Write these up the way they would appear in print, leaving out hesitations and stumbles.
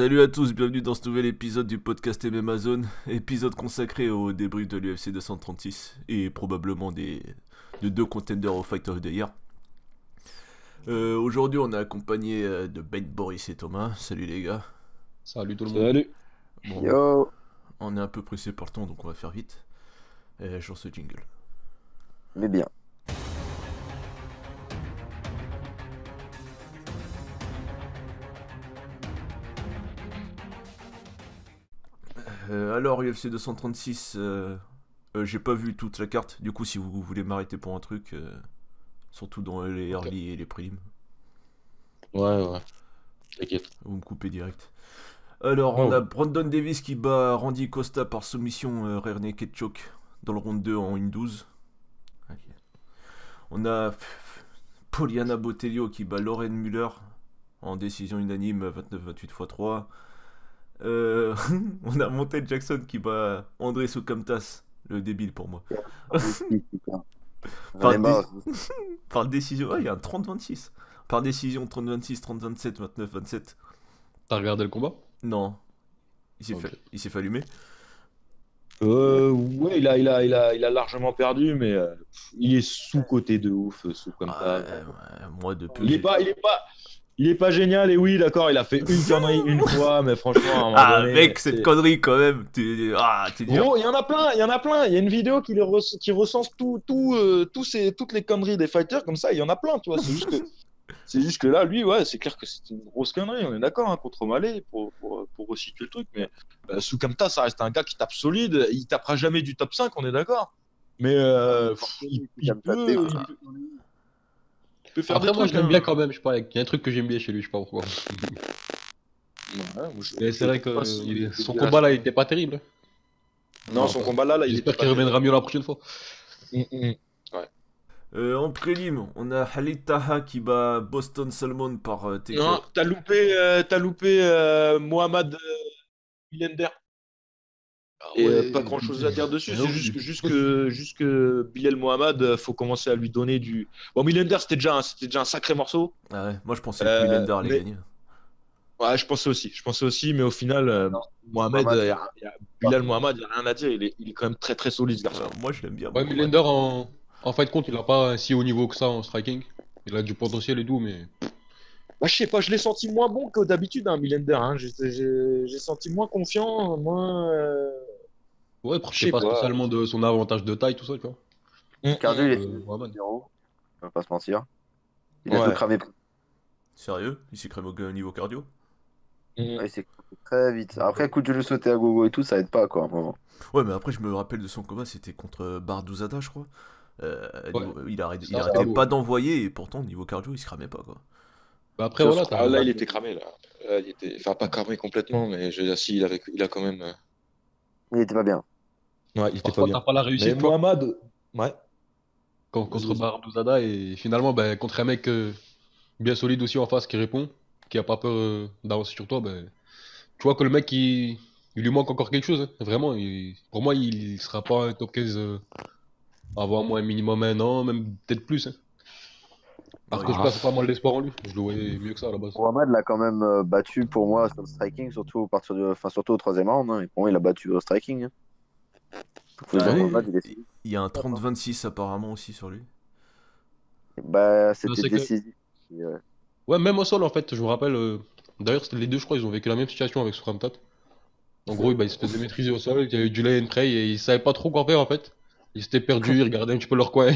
Salut à tous, bienvenue dans ce nouvel épisode du podcast MMA Zone, épisode consacré au débrief de l'UFC 236 et probablement de deux contenders au Fight of the Year. Aujourd'hui on est accompagné de Ben, Boris et Thomas. Salut les gars. Salut tout le monde. Salut. Bon, Yo. on est un peu pressé par le temps donc on va faire vite. Je lance ce jingle. Mais bien. Alors UFC 236, j'ai pas vu toute la carte, du coup si vous voulez m'arrêter pour un truc, surtout dans les early et les prélims, Ouais, t'inquiète. vous me coupez direct. Alors, Oh. on a Brandon Davis qui bat Randy Costa par soumission rear naked choke dans le round 2 en 1-12. Ok. On a Poliana Botelho qui bat Lauren Müller en décision unanime 29-28 x 3. On a Montel Jackson qui bat André Sukamtas, le débile pour moi. Par, par décision, il y a un 30-26. Par décision 30-26, 30-27, 29-27. T'as regardé le combat? Non, Ok. il s'est fait allumer. Ouais, il a largement perdu, mais il est sous-coté de ouf, comme ça. Moi de peu. Il est pas génial, et oui, d'accord, il a fait une connerie une fois, mais franchement, à un moment Ah donné, mec, cette connerie quand même. T'es dur. Gros, il y en a plein, il y en a plein. Il y a une vidéo qui recense toutes les conneries des fighters, comme ça, il y en a plein, tu vois. C'est juste que là, lui, ouais, c'est clair que c'est une grosse connerie, on est d'accord, hein, contre Malé, pour resituer le truc, mais Sukamta, ça reste un gars qui tape solide, il tapera jamais du top 5, on est d'accord. Mais il peut faire Après, des moi, trucs. je l'aime Hein. bien quand même. Je sais pas, il y a un truc que j'aime bien chez lui, je sais pas pourquoi. Ouais, moi, Mais c'est vrai trouve pas que si- son combat là, il était pas terrible. Non, son combat là, il était J'espère pas qu'il reviendra mieux la prochaine fois. terrible. En prélim, on a Khalid Taha qui bat Boston Salmon par TK. Non, t'as loupé Mohamed Millender. Et pas grand chose à dire dessus, c'est juste que Bilal Mohamed, faut commencer à lui donner du. Bon, Millender, c'était déjà un sacré morceau. Ah ouais, moi je pensais que Millender allait Mais gagner. ouais, je pensais aussi, mais au final, Mohamed, Bilal Mohamed, il n'y a rien à dire, il est quand même très très solide ce garçon. Moi je l'aime bien. Ouais, Moi, Millender, en fin de compte, il a pas un si haut niveau que ça en striking. Il a du potentiel et tout, mais. Moi, je sais pas, je l'ai senti moins bon que d'habitude, hein, Millender. Hein. J'ai senti moins confiant, moins. Ouais, Je c'est sais pas pas. spécialement de son avantage de taille, tout ça, tu vois. Cardio, il est Mohamed. 0, on va pas se mentir. Il a Ouais. tout cramé. sérieux, il s'est créé au niveau cardio. Ouais, il s'est cramé très vite. Après, coup de genou sauté à gogo et tout, ça aide pas quoi. À un moment. Ouais, mais après je me rappelle de son combat, c'était contre Barduzada, je crois. Ouais. Il arrêtait, Ça, arrêtait beau. pas d'envoyer et pourtant niveau cardio il se cramait pas quoi. Bah après, Sur voilà, son- Ah, là, il était cramé, là. Là, il était. Enfin, pas cramé complètement, mais si, il a quand même. Il était pas bien. Ouais, il était pas Parfois, bien. t'as pas la Mais réussite, tu vois. Mohamed, ouais. Contre Vas-y. Barduzada et finalement ben, contre un mec bien solide aussi en face qui répond, qui a pas peur d'avancer sur toi, ben, tu vois que le mec il lui manque encore quelque chose, hein. Vraiment, pour moi il sera pas un top 15 avant moins minimum un an, même peut-être plus, hein. Parce Ouais, que je place pas mal d'espoir en lui, je le voyais mieux que ça à la base. Mohamed l'a quand même battu pour moi sur le striking, surtout au troisième round. Hein. Et pour moi, il a battu au striking. Hein. Faut se Ah, dire, Oui. Mohamed, il est. il y a un 30-26 apparemment aussi sur lui. Bah, Non, c'était c'est que... décisif. Et, Ouais, même au sol en fait, je me rappelle, d'ailleurs c'était les deux je crois, ils ont vécu la même situation avec Suramtat. En gros, bah, ils se faisaient maîtriser au sol, il y a eu du lay and pray et ils savaient pas trop quoi faire en fait. Ils s'étaient perdus, ils regardaient un petit peu leur coin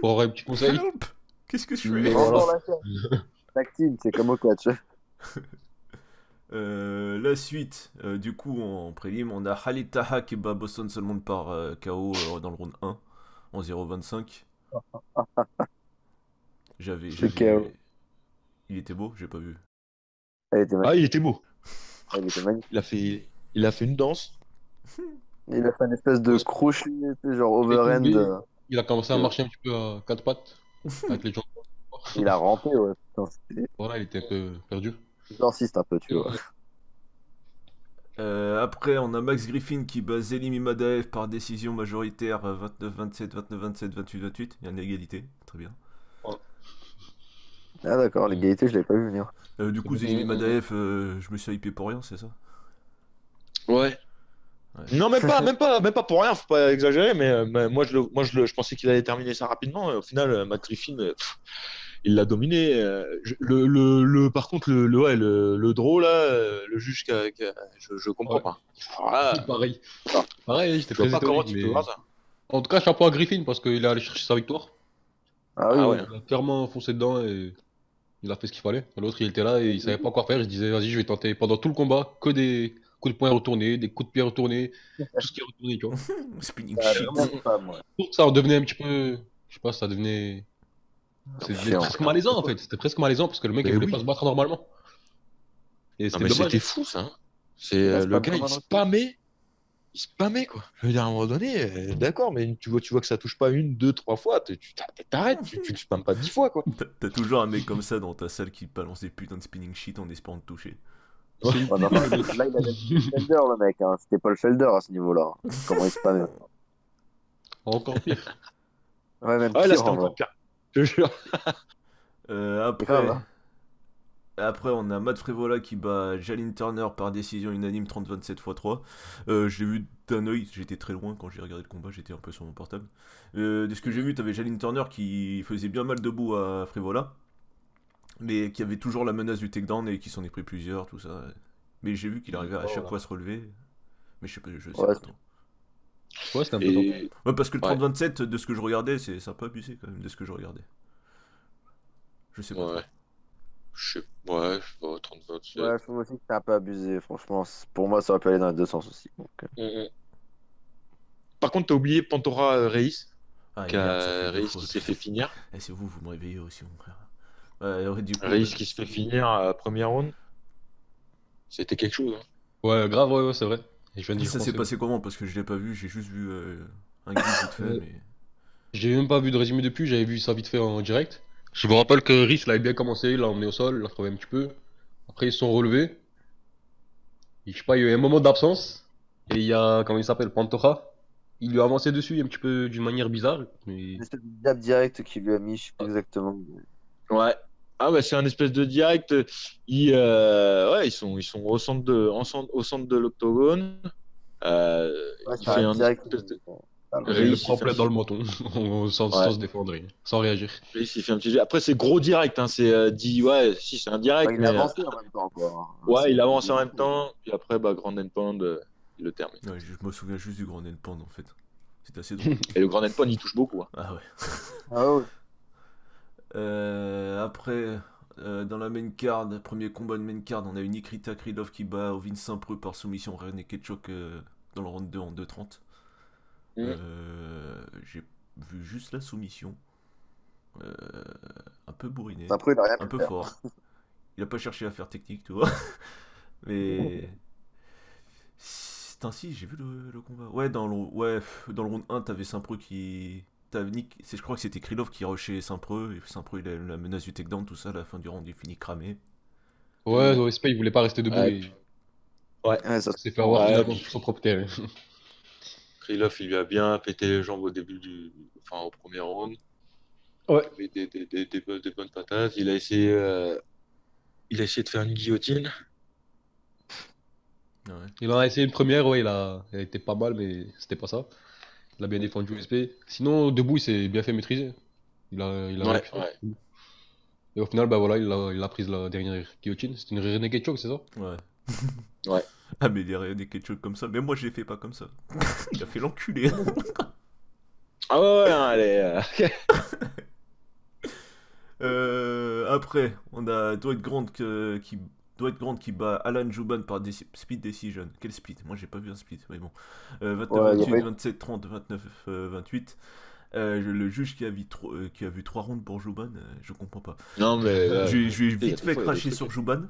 pour avoir un petit conseil. Help! Qu'est-ce que je Mais fais? voilà. Encore la chaîne. Tactile, c'est comme au catch. La suite, du coup en prélim, on a Khalid Taha qui bat Boston Salmon par KO dans le round 1 en 0-25. C'est KO. Il était beau, j'ai pas vu. Elle était Ah, il était beau. Elle était magnifique. Il a fait une danse. Il a fait une espèce de crochet, tu sais, genre overhand. tombé. Il a commencé à marcher un petit peu à quatre pattes avec les jambes. Il a rampé, ouais. Putain, c'était Voilà, il était un peu perdu. exorciste un peu, tu vois. Après, on a Max Griffin qui bat Zelim Imadaev par décision majoritaire 29-27, 29-27, 28-28. Il y a une égalité, très bien. Ouais. Ah d'accord, l'égalité, je l'avais pas vu venir. Du coup, Zélim Madaev, je me suis hypé pour rien, c'est ça? Ouais. Ouais. Non, même pas pour rien, faut pas exagérer, mais je pensais qu'il allait terminer ça rapidement. Et au final, Matt Griffin, il l'a dominé. Par contre, le draw, là, le juge, je comprends Ouais. pas. Ah, Pareil. ah, Pareil, j'étais je vois très pas comment étonné. tu peux Mais voir ça. en tout cas, chapeau à Griffin parce qu'il est allé chercher sa victoire. Ah oui, Ah oui. ouais. Il a clairement foncé dedans et il a fait ce qu'il fallait. L'autre, il était là et il savait pas quoi faire. Il se disait, vas-y, je vais tenter pendant tout le combat que des coups de poing retournés, des coups de pied retournés, tout ce qui est retourné, tu vois. Spinning Ça a shit. vraiment pas, moi. Pour ça, on devenait un petit peu. Je sais pas, ça devenait. C'était Chiant. presque malaisant en fait. C'était presque malaisant parce que le mec, il Mais voulait oui. pas se battre normalement. Et Non, c'était mais dommage. c'était fou, ça. Hein. Et là, Le pas gars, vraiment il spammait, quoi. Je veux dire, à un moment donné, d'accord, mais tu vois que ça touche pas une, deux, trois fois, t'arrêtes, tu le spammes pas 10 fois, quoi. T'as toujours un mec comme ça dans ta salle qui balance des putains de spinning shit en espérant te toucher. C'est une Ouais, mais enfin, là, il avait Felder, le mec. Hein. C'était Paul Felder à ce niveau-là. Comment il spammait. encore pire. Ouais, même Ah ouais, là, pire c'était en vrai. encore pire. Je te jure. Après, grave, hein. après, on a Matt Frevola qui bat Jalin Turner par décision unanime 30-27 x 3. Je l'ai vu d'un œil, j'étais très loin quand j'ai regardé le combat, j'étais un peu sur mon portable. De ce que j'ai vu, t'avais Jalin Turner qui faisait bien mal debout à Frevola, mais qui avait toujours la menace du takedown et qui s'en est pris plusieurs, tout ça. Mais j'ai vu qu'il arrivait à chaque Voilà. fois à se relever, mais je sais sais Ouais, pas trop. Ouais, c'était un peu tendu. Et Ouais, parce que le Ouais. 30-27, de ce que je regardais, c'est un peu abusé quand même, de ce que je regardais. Je sais pas trop. ouais, je sais pas, 30-27. Ouais, je trouve aussi que c'est un peu abusé. Franchement, pour moi, ça aurait pu aller dans les deux sens aussi. Donc, Par contre, t'as oublié Pantora Reis, Ah, merde, ça fait deux Reis fois. qui s'est fait finir. Eh, c'est vous me réveillez aussi, mon frère. Ouais, du coup, Reis qui se fait finir à première round. C'était quelque chose. Hein. Ouais, grave, ouais, c'est vrai. Et je viens d'y ça s'est repenser. passé comment? Parce que je l'ai pas vu, j'ai juste vu un guide vite fait, Ouais. mais... J'ai même pas vu de résumé depuis, j'avais vu ça vite fait en direct. Je me rappelle que Rhys l'avait bien commencé, il l'a emmené au sol, il l'a trouvé un petit peu. Après ils se sont relevés. Et je sais pas, il y a eu un moment d'absence. Et il y a, comment il s'appelle, Pantoja. Il lui a avancé dessus un petit peu d'une manière bizarre. Mais... juste le jab direct qu'il lui a mis, je sais plus exactement. Ouais. Ah ouais, c'est un espèce de direct. Ouais, ils sont au centre de l'octogone. Ouais, Il c'est fait un un direct. espèce de... Et il Reis, le il prend fait plein dans le menton, sans Ouais. se défendre, sans réagir. Reis, il fait un petit jet. Après, c'est gros direct. Hein. C'est ouais, si, c'est un direct. Ouais, il Mais a avancé en même temps, quoi. ouais, il avance C'est en même temps. Puis après, bah, Grand End Pound, il le termine. Ouais, je me souviens juste du Grand Pound en fait. C'est assez drôle. Et le Grand End Pound, il touche beaucoup. Hein. Ah ouais. Ah ouais. Après, dans la main card, premier combat de main card, on a eu Nikita Krylov qui bat Ovin Saint-Preux par soumission René Ketchuk dans le round 2 en 2-30. J'ai vu juste la soumission. Un peu bourriné, Après, il a rien un pu peu faire. fort. Il a pas cherché à faire technique, tu vois. Mais. Si, j'ai vu le combat. Ouais, dans le round 1, t'avais Saint-Preux qui. Je crois que c'était Krylov qui rushait Saint-Preux. Et Saint-Preux, il a la menace du takedown, tout ça. À la fin du round, il finit cramé. Ouais, dans respect, il voulait pas rester debout Ouais. et Ouais. Ouais, ça il s'est fait avoir Ouais, finalement puis- sur son propre terrain. Krylov, il lui a bien pété les jambes au début enfin, au premier round. Ouais. Il avait des bonnes patates. Il a essayé de faire une guillotine. Ouais. Il en a essayé une première, ouais, elle était pas mal, mais c'était pas ça. Il a bien défendu USP. Sinon, debout, il s'est bien fait maîtriser. Il a Ouais, réussi. ouais. Et au final, bah voilà, il a pris la dernière guillotine. C'était une Renegade Choke, c'est ça? Ouais. Ouais. Ah, mais il y a des ketchup comme ça. Mais moi, je l'ai fait pas comme ça. Il a fait l'enculé. Ah ouais, hein, elle est. Après, on a Dwight Grant qui bat Alan Jouban par split decision. Quel split? Moi, j'ai pas vu un split, mais bon. 29-28, 27-30, 29-28. Le juge qui a vu 3 rounds pour Jouban, je comprends pas. Non, mais. Je vais il y a vite des fait fois, il y a des cracher trucs. sur Jouban.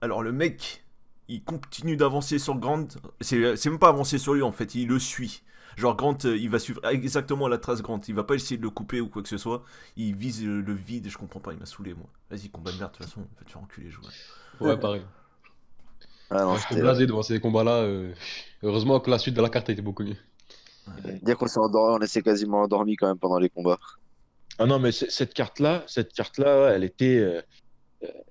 Alors, le mec, il continue d'avancer sur Grant. C'est même pas avancer sur lui en fait, il le suit. Genre Grant, il va suivre exactement la trace Grant. Il va pas essayer de le couper ou quoi que ce soit. Il vise le vide, je comprends pas, il m'a saulé moi. Vas-y, combat de merde, de toute façon, va te faire enculer, Jouban. Ouais, pareil. Ah non, Ouais, j'étais c'était blasé devant ces combats-là. Heureusement que la suite de la carte a été beaucoup mieux. dire qu'on s'est endormi, on s'est quasiment endormi quand même pendant les combats. Ah non, mais cette carte-là, ouais, elle était.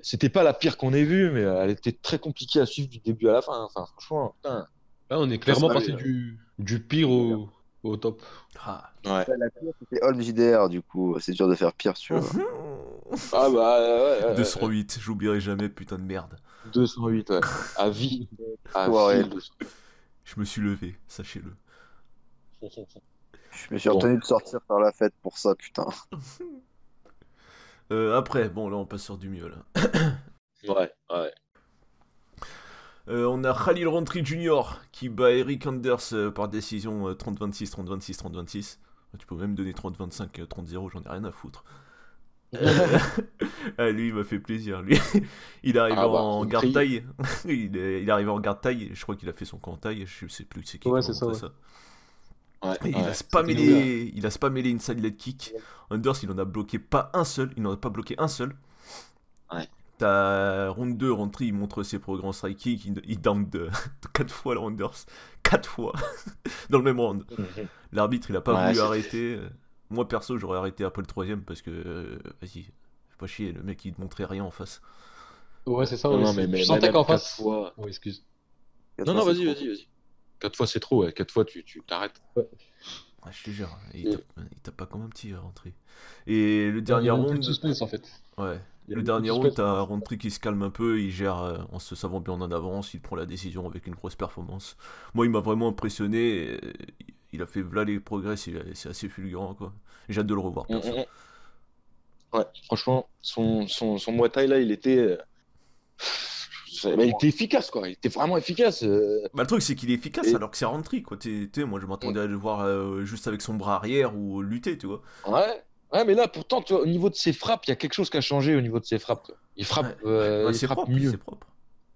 C'était pas la pire qu'on ait vue, mais elle était très compliquée à suivre du début à la fin. Enfin, franchement, putain. Là, on est Ça, clairement ça, passé du pire au top. Ah. ouais. La pire, c'était Holm JDR, du coup. C'est dur de faire pire, tu vois. Ah bah, ouais, 208, j'oublierai jamais, putain de merde. 208, ouais. À vie. À Ouais. vie, le 208. Je me suis levé, sachez-le. Je me suis Bon. retenu de sortir faire la fête pour ça, putain. Après, bon, là, on passe sur du mieux, là. Ouais, ouais. On a Khalil Rountree Jr. qui bat Eric Anders par décision 30-26, 30-26, 30-26. Tu peux même donner 30-25, 30-0, j'en ai rien à foutre. Ah, lui, il m'a fait plaisir. Lui, il est arrivé Ah bah, en Rountree. garde taille. Il est arrivé en garde taille. Je crois qu'il a fait son camp en taille. Je sais plus c'est qui Ouais, qui c'est m'a ça, montré ouais. Ouais, Et ouais. il a spammé les inside leg kick. Anders, il en a bloqué pas un seul. Il n'en a pas bloqué un seul. Ouais. T'as round 2, Rountree, il montre ses progrès en strike kick. Il down de 4 fois le Anders. 4 fois. Dans le même round. L'arbitre, il a pas Ouais, voulu c'est- arrêter. Moi, perso, j'aurais arrêté après le troisième parce que, vas-y, fais pas chier, le mec, il te montrait rien en face. Ouais, c'est ça. Non, Ouais, non, mais je sentais même qu'en 4 face. fois. Oh, excuse. Non, non, C'est vas-y, trop. vas-y, vas-y. 4 fois, c'est trop, ouais. 4 fois, tu t'arrêtes. Ouais, je te jure, il Et- tape pas comme un petit Rountree. Et le dernier Il y a même plus de round, suspense en fait. ouais, Il y a le même dernier plus de round, suspense. t'as Rountree qui se calme un peu, il gère en se savant bien en avance, il prend la décision avec une grosse performance. Moi, il m'a vraiment impressionné, il a fait là les progrès, c'est assez fulgurant, quoi. J'ai hâte de le revoir, perso. Ouais, franchement, son Muay Thai, là, il était. Il était efficace, quoi. Il était vraiment efficace. Bah, le truc, c'est qu'il est efficace Et- alors que c'est Rountree, quoi. Moi, je m'attendais à le voir juste avec son bras arrière ou lutter, tu vois. Ouais. Ouais, mais là, pourtant, tu vois, au niveau de ses frappes, il y a quelque chose qui a changé au niveau de ses frappes. Il frappe, Ouais, il c'est frappe propre, mieux. c'est propre.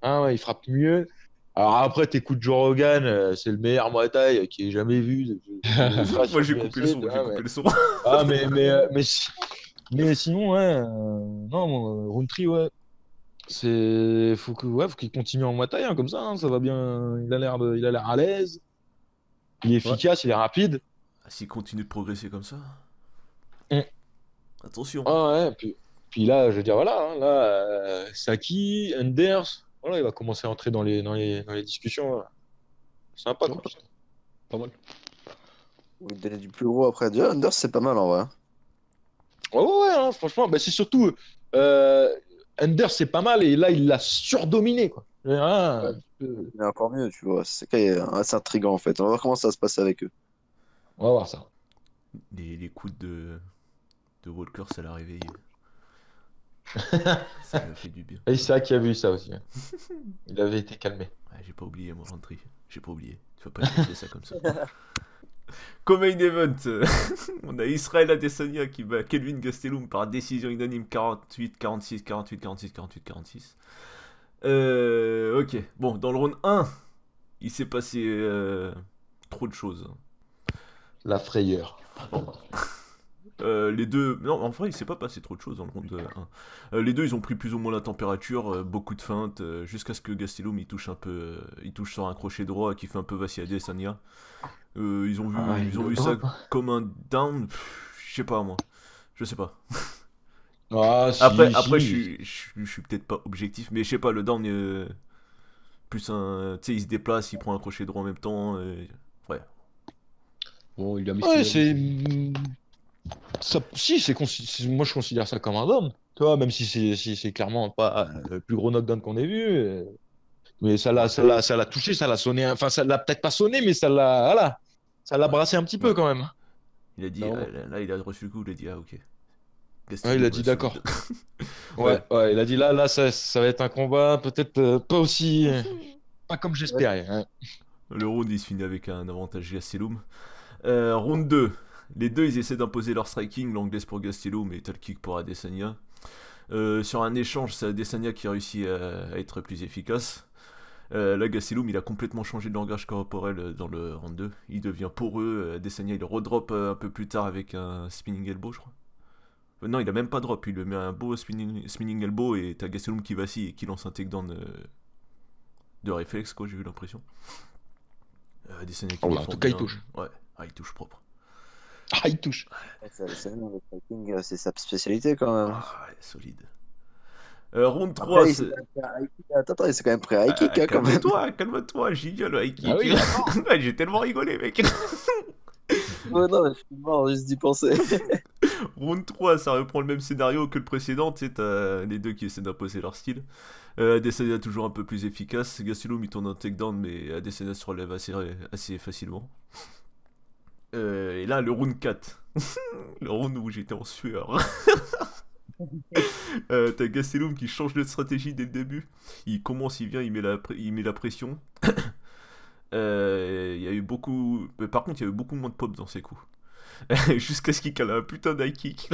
Ah ouais, il frappe mieux. Alors après, t'écoutes Joe Rogan, c'est le meilleur Muay Thai qui ait jamais vu. Il sera Moi, sur j'ai l'UFC, coupé le son, tu vois, mais... le son. Ah, mais sinon, ouais. Non, Rountree, ouais. Faut qu'il continue en Muay Thai, hein, comme ça, hein, ça va bien. Il a l'air à l'aise. Il est efficace, il est rapide. Ah, s'il continue de progresser comme ça, Mm. attention. Ah ouais, puis là, je veux dire, voilà, hein, là, Saki, Anders, voilà, il va commencer à entrer dans les discussions. Voilà. Sympa, quoi. Pas mal. Oui, donner du plus gros après. Déjà, Anders, c'est pas mal en vrai. Ouais, ouais, ouais, hein, franchement, bah, c'est surtout Anders, c'est pas mal, et là, il l'a surdominé, quoi. Ah, Mais encore mieux, tu vois. C'est quand même assez intriguant en fait. On va voir comment ça va se passe avec eux. on va voir ça. Les coups de Walker, ça l'a réveillé. Ça lui a fait du bien. Et c'est vrai qu'il a vu ça aussi. Hein. Il avait été calmé. Ouais, j'ai pas oublié, moi, Rountree. J'ai pas oublié. Tu vas pas te laisser ça comme ça. Comme main event, on a Israel Adesanya qui bat Kelvin Gastelum par décision unanime 48, 46, 48, 46, 48, 46. Ok, bon, dans le round 1, il s'est passé trop de choses. La frayeur. Les deux. Non, en vrai, il s'est pas passé trop de choses dans le round 1. Les deux, ils ont pris plus ou moins la température, beaucoup de feintes, jusqu'à ce que Gastelum il touche un peu. Il touche sur un crochet droit qui fait un peu vaciller Adesanya. Ils ont vu ça comme un down. Je sais pas, moi. Je sais pas. Ah, si, Après si. je suis peut-être pas objectif, mais je sais pas, le down, plus un. Tu sais, il se déplace, il prend un crochet droit en même temps. Ouais. Bon, il a mis ce Ouais, qu'il a mis. Si, moi je considère ça comme un down. Tu vois, même si c'est clairement pas le plus gros knockdown qu'on ait vu. Mais ça l'a touché, ça l'a sonné. Enfin, ça l'a peut-être pas sonné, mais voilà, ça l'a brassé un petit peu quand même. Il a dit, Non. là, il a reçu le coup, il a dit, ah ok. Ouais, il a dit d'accord. Ouais, il a dit là, ça va être un combat peut-être pas aussi. Pas comme j'espérais. Hein. Le round, il se finit avec un avantage Gastelum. Round 2. Les deux, ils essaient d'imposer leur striking, l'anglaise pour Gastelum et tal kick pour Adesanya. Sur un échange, c'est Adesanya qui a réussi à être plus efficace. Là, Gastelum, il a complètement changé de langage corporel dans le round 2. Il devient poreux. Adesanya, il redrop un peu plus tard avec un spinning elbow, je crois. Non, il a même pas drop. Il lui met un beau spinning elbow et t'as Gastelum qui vacille et qui lance un takedown de réflexe, quoi, j'ai eu l'impression. Adesanya qui Oh, en défend tout cas, il bien. touche. Ouais, il touche propre. Ah, il touche. C'est le striking, c'est sa spécialité quand même. Ah, ouais, solide. Round 3, Après, il s'est quand même pris un high kick. Attends, il s'est quand même pris un high kick, hein, quand même. calme-toi, génial le high kick. Ah oui, Ouais, j'ai tellement rigolé, mec. Ouais, non, mais je suis mort juste d'y penser. Round 3, ça reprend le même scénario que le précédent, tu sais, t'as les deux qui essaient d'imposer leur style. Adesanya toujours un peu plus efficace, Gastelum il tourne un takedown, mais Adesanya se relève assez facilement. Et là, le round 4, le round où j'étais en sueur. T'as Gastelum qui change de stratégie dès le début. Il commence, il vient, il met la pression. Il y a eu beaucoup... Mais par contre, il y a eu beaucoup moins de pop dans ses coups. Jusqu'à ce qu'il cale un putain d'high kick.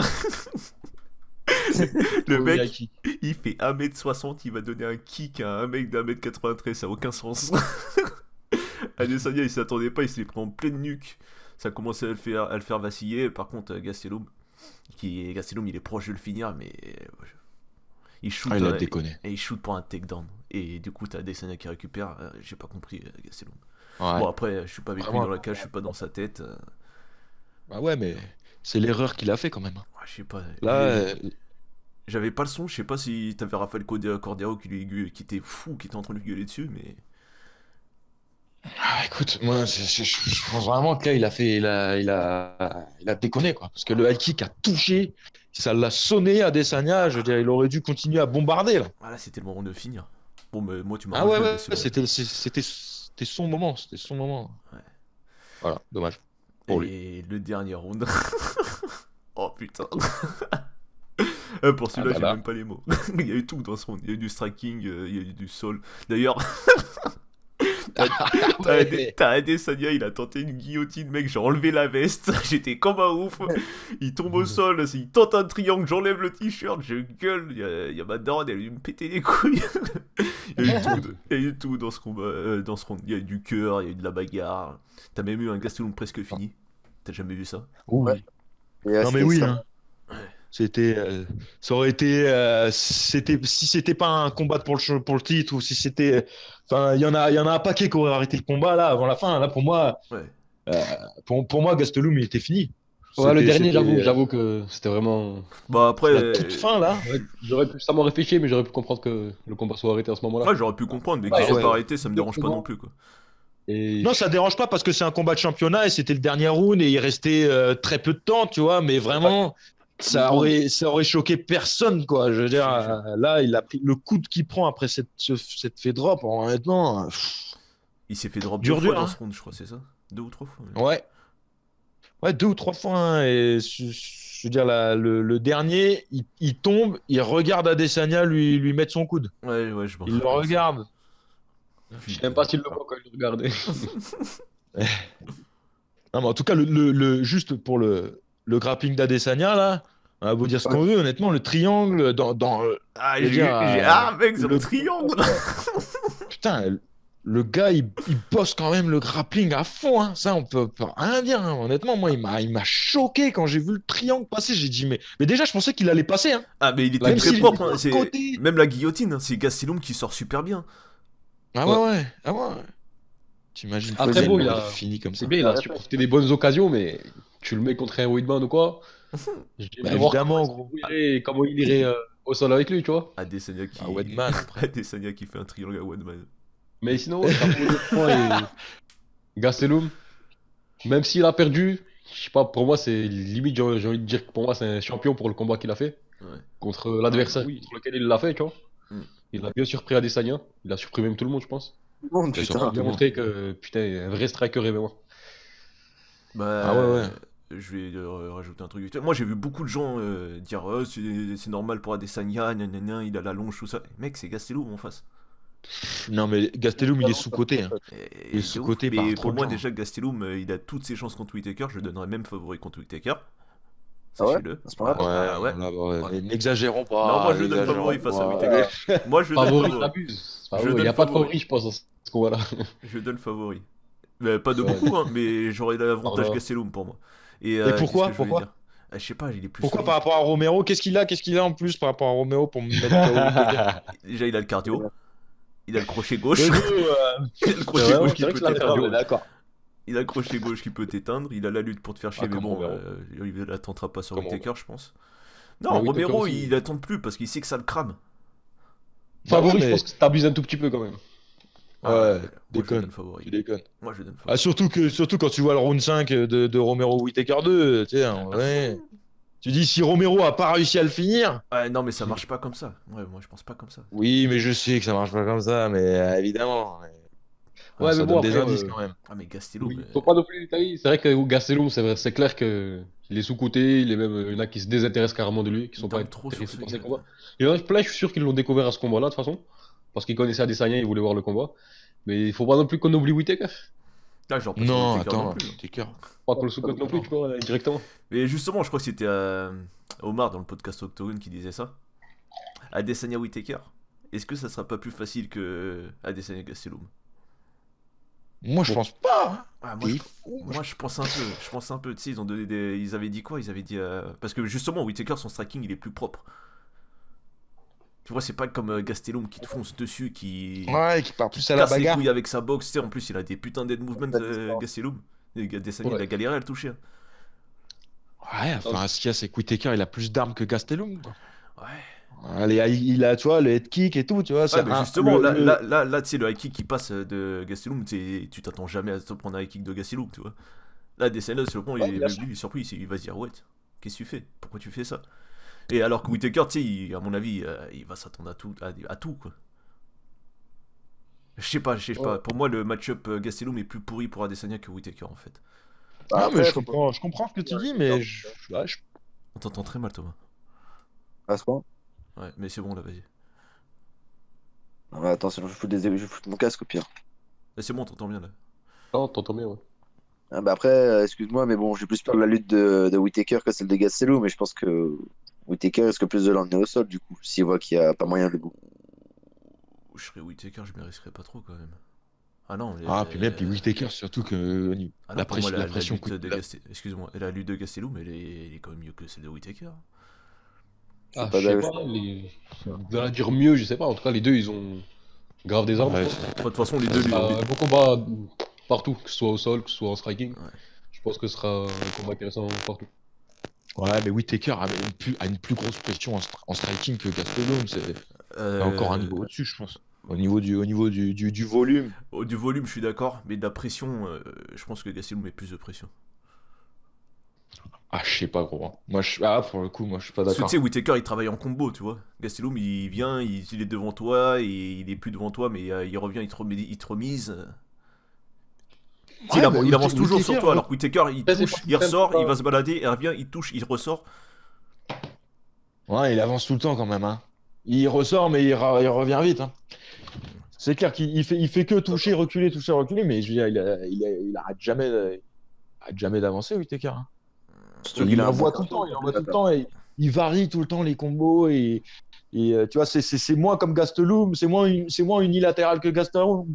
Le Oui, mec, high kick. il fait 1m60, il va donner un kick à un mec d'1m93, ça a aucun sens. Adesanya, il s'attendait pas, il s'est pris en pleine nuque. Ça a commencé à le faire vaciller. Par contre, Gastelum, il est proche de le finir, mais il shoot, Ah, il a déconné. et il shoot pour un takedown. Et du coup, t'as Adesanya qui récupère. J'ai pas compris, Gastelum. Ouais. Bon, après, je suis pas avec lui Vraiment. dans la cage, je suis pas dans sa tête. Bah ouais, mais c'est l'erreur qu'il a fait quand même. Ouais, je sais pas. Là, J'avais pas le son, je sais pas si t'avais Rafael Cordeiro qui était fou, qui était en train de lui gueuler dessus, mais. écoute, moi, je pense vraiment que là, il a déconné, quoi. Parce que le high kick a touché, ça l'a sonné à Adesanya. Je veux dire, il aurait dû continuer à bombarder, là. Ah là, c'était le moment de finir. Bon, mais moi, tu m'as Ah ouais, rajouté, ouais, désolé. c'était son moment, c'était son moment. Ouais. Voilà, dommage. Pour lui. Et le dernier round. Oh putain. Pour celui-là, Ah bah j'ai là. même pas les mots. Il y a eu tout dans ce round. Il y a eu du striking, il y a eu du sol. D'ailleurs, t'as Adesanya, il a tenté une guillotine, mec. J'ai enlevé la veste. J'étais comme un ouf. Il tombe au sol, il tente un triangle. J'enlève le t-shirt, je gueule. Il y a ma daronne, elle a dû me péter les couilles. Il y a eu tout, il y a eu tout dans ce combat, dans ce round. Il y a eu du cœur, il y a eu de la bagarre. T'as même eu un Gastelum presque fini. T'as jamais vu ça? Oui. Et, Non, mais c'était oui, extrêmement- hein. C'était, ça aurait été, si c'était pas un combat pour le titre ou si c'était, enfin, il y en a un paquet qui aurait arrêté le combat là avant la fin. Là, Ouais. pour moi, Gastelum, il était fini. Ouais, le dernier, C'était, j'avoue que c'était vraiment. Bah après, la toute fin là. J'aurais pu, ça m'aurait fait chier, mais j'aurais pu comprendre que le combat soit arrêté à ce moment-là. ouais, j'aurais pu comprendre, mais Ouais, qu'ils soient ouais. pas arrêtés, ça me dérange pas non plus, quoi. Et Non, ça dérange pas parce que c'est un combat de championnat et c'était le dernier round et il restait très peu de temps, tu vois. Mais vraiment, ça aurait choqué personne, quoi. Je veux dire, là, il a pris le coup qu'il prend après cette fait drop. Honnêtement, Il s'est fait drop Dur, 2 fois dur, dans hein. ce round, je crois, c'est ça? 2 ou 3 fois. ouais, 2 ou 3 fois. Hein, et je veux dire, le dernier, il tombe, il regarde Adesanya lui mettre son coude. Ouais, ouais, je m'en Il le rappelle, regarde. je sais même pas s'il le voit quand il le regardait. Non, mais en tout cas, juste pour le grappling d'Adesanya, là, on a beau dire ce qu'on veut, honnêtement, le triangle dans Ah, je veux dire, ah, mec, c'est le- le triangle! putain, le gars, il bosse quand même le grappling à fond, hein. Ça, on peut rien dire, hein. Honnêtement, moi, il m'a choqué quand j'ai vu le triangle passer. J'ai dit, mais déjà, je pensais qu'il allait passer, hein. Ah, mais il était Même très s'il propre, était hein, de c'est... côté. Même la guillotine, hein, c'est Gastelum qui sort super bien. Ah ouais. Ah ouais. T'imagines pas, Après, bon, il il aurait a- fini comme ça. C'est bien, il a su profiter des bonnes occasions, mais tu le mets contre un Weidman ou quoi? J'ai Bah, envie de voir évidemment, gros. comment il irait au sol avec lui, tu vois. Adesanya qui... Ah, Weidman, Adesanya qui fait un triangle à Weidman. Mais sinon, Chapeau de Froid et Gastelum, même s'il a perdu, je sais pas, pour moi, c'est limite, j'ai envie de dire que pour moi, c'est un champion pour le combat qu'il a fait Ouais. contre l'adversaire Oui. contre lequel il l'a fait, tu vois. Mm. Il a bien surpris Adesanya, il a surpris même tout le monde, je pense. Bon, Bien Il sûr. a putain. bien montré que, putain, il est un vrai striker MMA. Bah, Ah ouais. Je vais rajouter un truc. Moi, j'ai vu beaucoup de gens dire oh, c'est normal pour Adesanya, nanana, il a la longe, tout ça. Mec, c'est Gastelum en face. Non, mais Gastelum, il est sous-côté, hein. Et Il est de sous-coté ouf. par Mais trop pour de moi, gens. déjà, Gastelum, il a toutes ses chances contre Whittaker. Je le donnerais même favori contre Whittaker. Ah ouais Sachez-le. À ce moment-là Ah, ouais. Mais n'exagérons pas. Non, moi, je le donne n'exagérons favori face à pas. Whittaker. Moi, je le donne Favori, favori. t'abuses. Je Il n'y donne a pas de favori. favori, je pense, dans ce combat-là. Je donne favori. Mais pas de Ouais. beaucoup, hein, mais j'aurais l'avantage Ah, Gastelum pour moi. Et, pourquoi qu'est-ce que je voulais Pourquoi dire Je sais pas, il est plus Pourquoi solide. par rapport à Romero? Qu'est-ce qu'il a en plus par rapport à Romero pour me mettre KO Whittaker? Déjà, il a le cardio. Il a le crochet gauche. Le Il a le crochet c'est gauche vrai qui que peut c'est la être période, cardio. d'accord. Il a le crochet gauche qui peut t'éteindre, il a la lutte pour te faire chier, Ah, mais comme bon, Romero. il la tentera pas sur Comme Whittaker, je pense. Non, Mais Whittaker Romero, aussi. il la tente plus parce qu'il sait que ça le crame. Favori, ouais, je mais- pense que t'abuses un tout petit peu quand même. Ouais, moi, je déconne. donne favori. Tu déconnes. Moi, je donne Ah, favori. surtout quand tu vois le round 5 de Romero Whittaker 2, tu sais, ouais. Tu dis si Romero a pas réussi à le finir. Ouais, non, mais ça marche pas comme ça. Ouais, moi, je pense pas comme ça. Oui, mais je sais que ça marche pas comme ça, mais évidemment. Ouais, ça mais bon, donne des après, indices quand même. Ah, mais Gastelum. Oui, faut pas non plus détailler. C'est vrai que Gastelum, c'est vrai, c'est clair que il est sous-coté, il est même, il y en a qui se désintéressent carrément de lui, qui sont Il pas tombe trop intéressés sur par ce ses gars. combats. Il y en a plein, je suis sûr qu'ils l'ont découvert à ce combat-là, de toute façon, parce qu'ils connaissaient Adesanya, ils voulaient voir le combat. Mais il faut pas non plus qu'on oublie Whittaker. Ah, genre, pas Non, sur Whittaker non attends, plus. Whittaker. Pas qu'on le sous-cote non plus, tu vois, directement. Mais justement, je crois que c'était Omar dans le podcast Octogone qui disait ça. Adesanya Whittaker, est-ce que ça sera pas plus facile que Adesanya Gastelum? Moi, je Bon. pense pas. Ah, T'es fou. moi je pense un peu. Je pense un peu. Tu sais, ils ont donné des. Ils avaient dit quoi? Ils avaient dit. Parce que justement, Whittaker, son striking, il est plus propre. Tu vois, c'est pas comme Gastelum qui te fonce dessus, qui. Ouais, qui part qui plus à la casse les bagarre. couilles avec sa boxe. Tu sais, en plus, il a des putains d'head movements, Ouais. Gastelum. Et Adesanya, Ouais. il a galéré à le toucher. Ouais, enfin, ce qu'il y a, c'est que Whittaker, il a plus d'armes que Gastelum, quoi. Ouais. Allez, il a, tu vois, le head kick et tout, tu vois. Ouais, c'est mais justement, là, tu sais, le high kick qui passe de Gastelum, tu t'attends jamais à te prendre un high kick de Gastelum, tu vois. Là, Adesanya, sur le point, Ouais, bien sûr. il est surpris, il va se dire, ouais, qu'est-ce que tu fais? Pourquoi tu fais ça? Et alors que Whittaker, tu sais, à mon avis, il va s'attendre à tout, quoi. Je sais pas. Ouais. Pour moi, le match-up Gastelum est plus pourri pour Adesanya que Whittaker, en fait. Ah, mais Après, je comprends ce que tu dis, mais ouais, On t'entend très mal, Thomas. À ce point. Ouais, mais c'est bon, là, vas-y. Non, mais attends, sinon je fous mon casque au pire. Là, c'est bon, on t'entend bien, là. Non, t'entends bien, ouais. Ah, bah après, excuse-moi, mais bon, j'ai plus peur de la lutte de Whittaker que celle de Gastelum, mais je pense que Whittaker risque plus de l'emmener au sol, du coup, s'il voit qu'il n'y a pas moyen de bout. Je serais Whittaker, je m'y risquerais pas trop, quand même. Ah non, puis même, puis Whittaker, surtout que Ah non, la pour moi, pression lutte de la- Excuse-moi, la lutte de Gastelum, elle est quand même mieux que celle de Whittaker. Ah, pas je sais d'accord. pas, de la dire mieux, je sais pas. En tout cas, les deux, ils ont grave des armes. Ouais, je pense. Enfin, de toute façon, les deux, Un bon combat partout, que ce soit au sol, que ce soit en striking. Ouais. Je pense que ce sera un combat intéressant partout. Ouais, mais Whittaker a une plus grosse pression en striking que Gastelum. C'est encore un niveau au-dessus, je pense. Au niveau du volume. Du volume, je suis d'accord, mais de la pression, je pense que Gastelum met plus de pression. Ah, je sais pas, gros. Hein. Pour le coup, moi, je suis pas Parce que d'accord. tu sais, Whittaker, il travaille en combo, tu vois. Gastelum, il vient, il est devant toi, et il est plus devant toi, mais il revient, il te remise. Tu sais, Ouais, mais il avance toujours sur Whittaker, toi, alors que Whittaker, il Ouais, c'est touche, pas il ressort, simple, il va se balader, il revient, il touche, il ressort. Ouais, il avance tout le temps quand même. Hein. Il ressort, mais il revient vite. Hein. C'est clair qu'il fait que toucher, reculer, mais je veux dire, il arrête jamais d'avancer, Whittaker. Hein. Surtout Il qu'il a un envoie bon tout le temps, il tempo, envoie tout le temps et il varie tout le temps les combos et tu vois, c'est moins comme Gastelum, c'est moins unilatéral que Gastelum,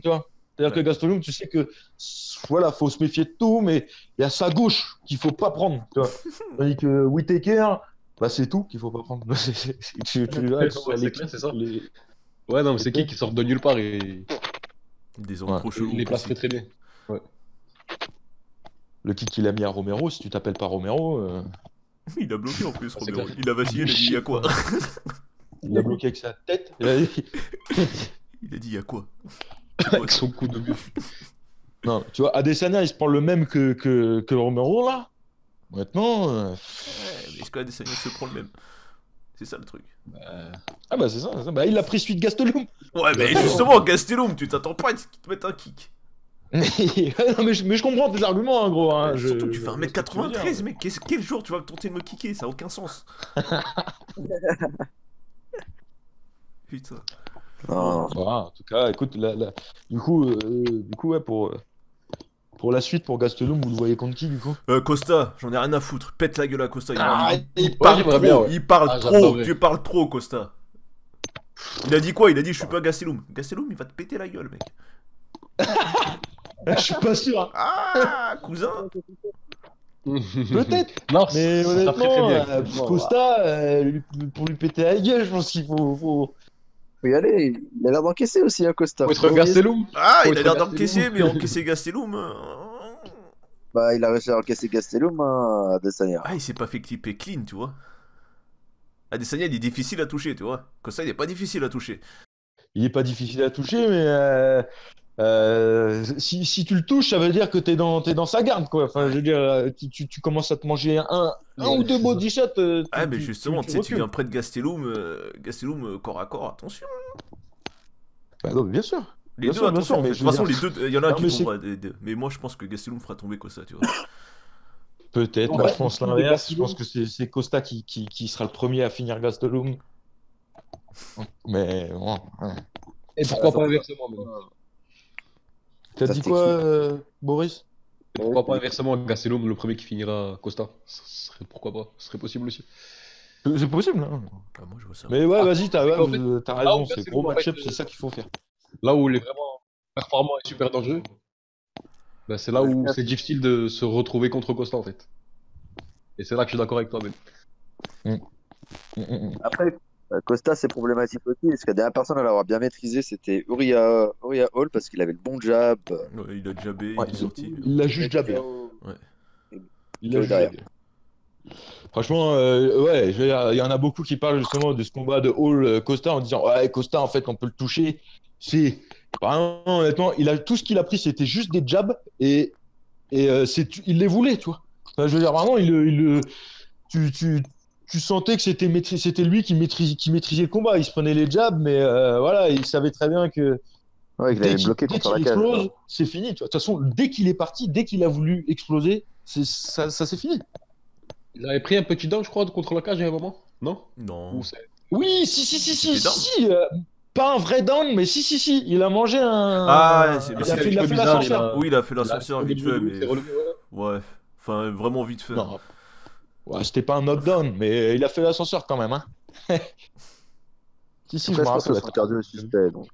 tu vois. C'est-à-dire que Ouais. Gastelum, tu sais que voilà, faut se méfier de tout, mais il y a sa gauche qu'il faut pas prendre, tu vois. Tandis que Whittaker, bah, c'est tout qu'il faut pas prendre. Ouais, c'est clair, c'est ça. Ouais, non, mais c'est qui sort de nulle part et Des angles Ouais. trop chelous. il les place aussi. très très bien. Le kick qu'il a mis à Romero, si tu t'appelles pas Romero, Il a bloqué en plus, Ah, c'est Romero. clair. Il a vacillé, il a dit, il y a quoi? il a bloqué avec sa tête. Il a dit- Il a dit, il y a quoi? Avec son coup de but. Non, tu vois, Adesanya, il se prend le même que Romero, là. Honnêtement, Ouais, mais est-ce que Adesanya se prend le même? C'est ça le truc. ah bah c'est ça. Bah, il a pris suite Gastelum. Ouais, mais justement, Gastelum, tu t'attends pas à ce qu'il te mette un kick. non, mais je comprends tes arguments, hein, gros. Hein. Surtout, tu fais je vois ce que tu veux 1m93, dire. mec. Quel jour tu vas tenter de me kicker? Ça a aucun sens. Putain. Non, Voilà, en tout cas, écoute, du coup, ouais, pour la suite, pour Gastelum, vous le voyez contre qui, du coup? Costa, j'en ai rien à foutre. Pète la gueule à Costa. Il Ouais, parle j'aimerais trop. bien, ouais. Il parle Ah, trop. j'adorerais. Tu parles trop, Costa. Il a dit quoi? Il a dit, je suis pas Gastelum. Gastelum, il va te péter la gueule, mec. Je suis pas sûr. Hein. Ah, cousin. Peut-être. Non, Mais ça sera très, très honnêtement, bien. Costa, pour lui péter la gueule, je pense qu'il faut. Faut y aller. Il a l'air d'encaisser aussi, hein, Costa. Faut être Gastelum. Ah, Faut il a être l'air Gastelum. d'encaisser, mais encaisser Gastelum. Bah, il a réussi à encaisser Gastelum, hein, Adesanya. Ah, il s'est pas fait clipper clean, tu vois. Adesanya, il est difficile à toucher, tu vois. Comme ça, il est pas difficile à toucher. Il est pas difficile à toucher, mais si tu le touches, ça veut dire que t'es dans sa garde, quoi. Enfin, je veux dire, tu commences à te manger un ou deux body shots. Ah, mais justement, tu sais, tu recules. viens près de Gastelum, corps à corps, attention. Bah, non, bien sûr. Les Bien deux, sûr, bien attention. sûr, En mais fait. De je toute veux façon, dire- les deux, il y en a un Non, qui mais tombera des deux. Mais moi, je pense que Gastelum fera tomber Costa, tu vois. Peut-être, Ouais, moi je pense c'est l'inverse. Je Gastelum. pense que c'est Costa qui sera le premier à finir Gastelum. Mais bon, ouais. Et pourquoi pas inversement, même. T'as Ça dit t'excite. quoi, Boris? Et pourquoi pas inversement, Gastelum, le premier qui finira Costa. Pourquoi pas? Ce serait possible aussi. C'est possible, hein. Ah, moi, je vois ça. Mais ouais, Ah, vas-y, t'as mais en fait, t'as là où raison. C'est Gastelum, gros en fait, match-up, c'est ça qu'il faut faire. Là où il est vraiment performant et super dangereux, bah, c'est là où c'est difficile de se retrouver contre Costa, en fait. Et c'est là que je suis d'accord avec toi, Ben. Après, Costa, c'est problématique aussi. Parce que la dernière personne à l'avoir bien maîtrisé, c'était Uriah Hall, parce qu'il avait le bon jab. Ouais, il a jabé, Ouais, il est sorti. il l'a juste jabé. Ouais. Il l'a juste derrière. jabé. Franchement, ouais, je veux dire, il y en a beaucoup qui parlent justement de ce combat de Hall-Costa en disant ouais, Costa, en fait, on peut le toucher. C'est vraiment, honnêtement, tout ce qu'il a pris, c'était juste des jabs et il les voulait, tu vois. Enfin, je veux dire, vraiment, tu sentais que c'était lui qui maîtrisait le combat. Il se prenait les jabs, mais voilà, il savait très bien que Ouais, il avait bloqué dès contre qu'il la cage. explose, c'est fini. Tu vois. De toute façon, dès qu'il est parti, dès qu'il a voulu exploser, ça c'est fini. Il avait pris un petit down, je crois, contre la cage il y a un moment. Non? Non. Ou c'est- Oui, C'était down. si. Pas un vrai down, mais si. Il a mangé un. Ah, c'est- mais il c'est a un fait, petit il a peu fait bizarre, l'ascenseur. Oui, il a fait il a l'ascenseur fait vite le fait, debout, mais. s'est relevé, ouais. Ouais. Enfin, vraiment vite fait. Non. Ouais, c'était pas un knockdown, mais il a fait l'ascenseur quand même. Hein. Si, je Après, me je pense que rappelle. son cardio est suspect. Donc,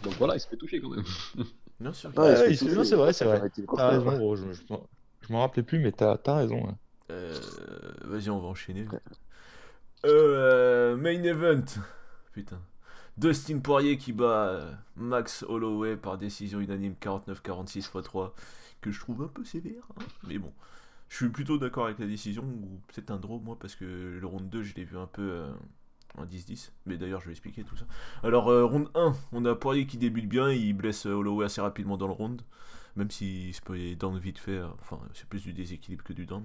Donc voilà, il se fait toucher quand même. Bien sûr. Ouais, il se fait C'est toucher. c'est vrai, c'est vrai. Ça va être T'as costaud. raison, gros. Je m'en rappelais plus, mais t'as raison. Hein. Vas-y, on va enchaîner. Main event. Putain. Dustin Poirier qui bat Max Holloway par décision unanime 49-46 x 3, que je trouve un peu sévère, hein. Mais bon, je suis plutôt d'accord avec la décision, ou peut-être un draw moi, parce que le round 2 je l'ai vu un peu en 10-10, mais d'ailleurs je vais expliquer tout ça. Alors round 1, on a Poirier qui débute bien, il blesse Holloway assez rapidement dans le round, même s'il se peut down vite fait, enfin c'est plus du déséquilibre que du down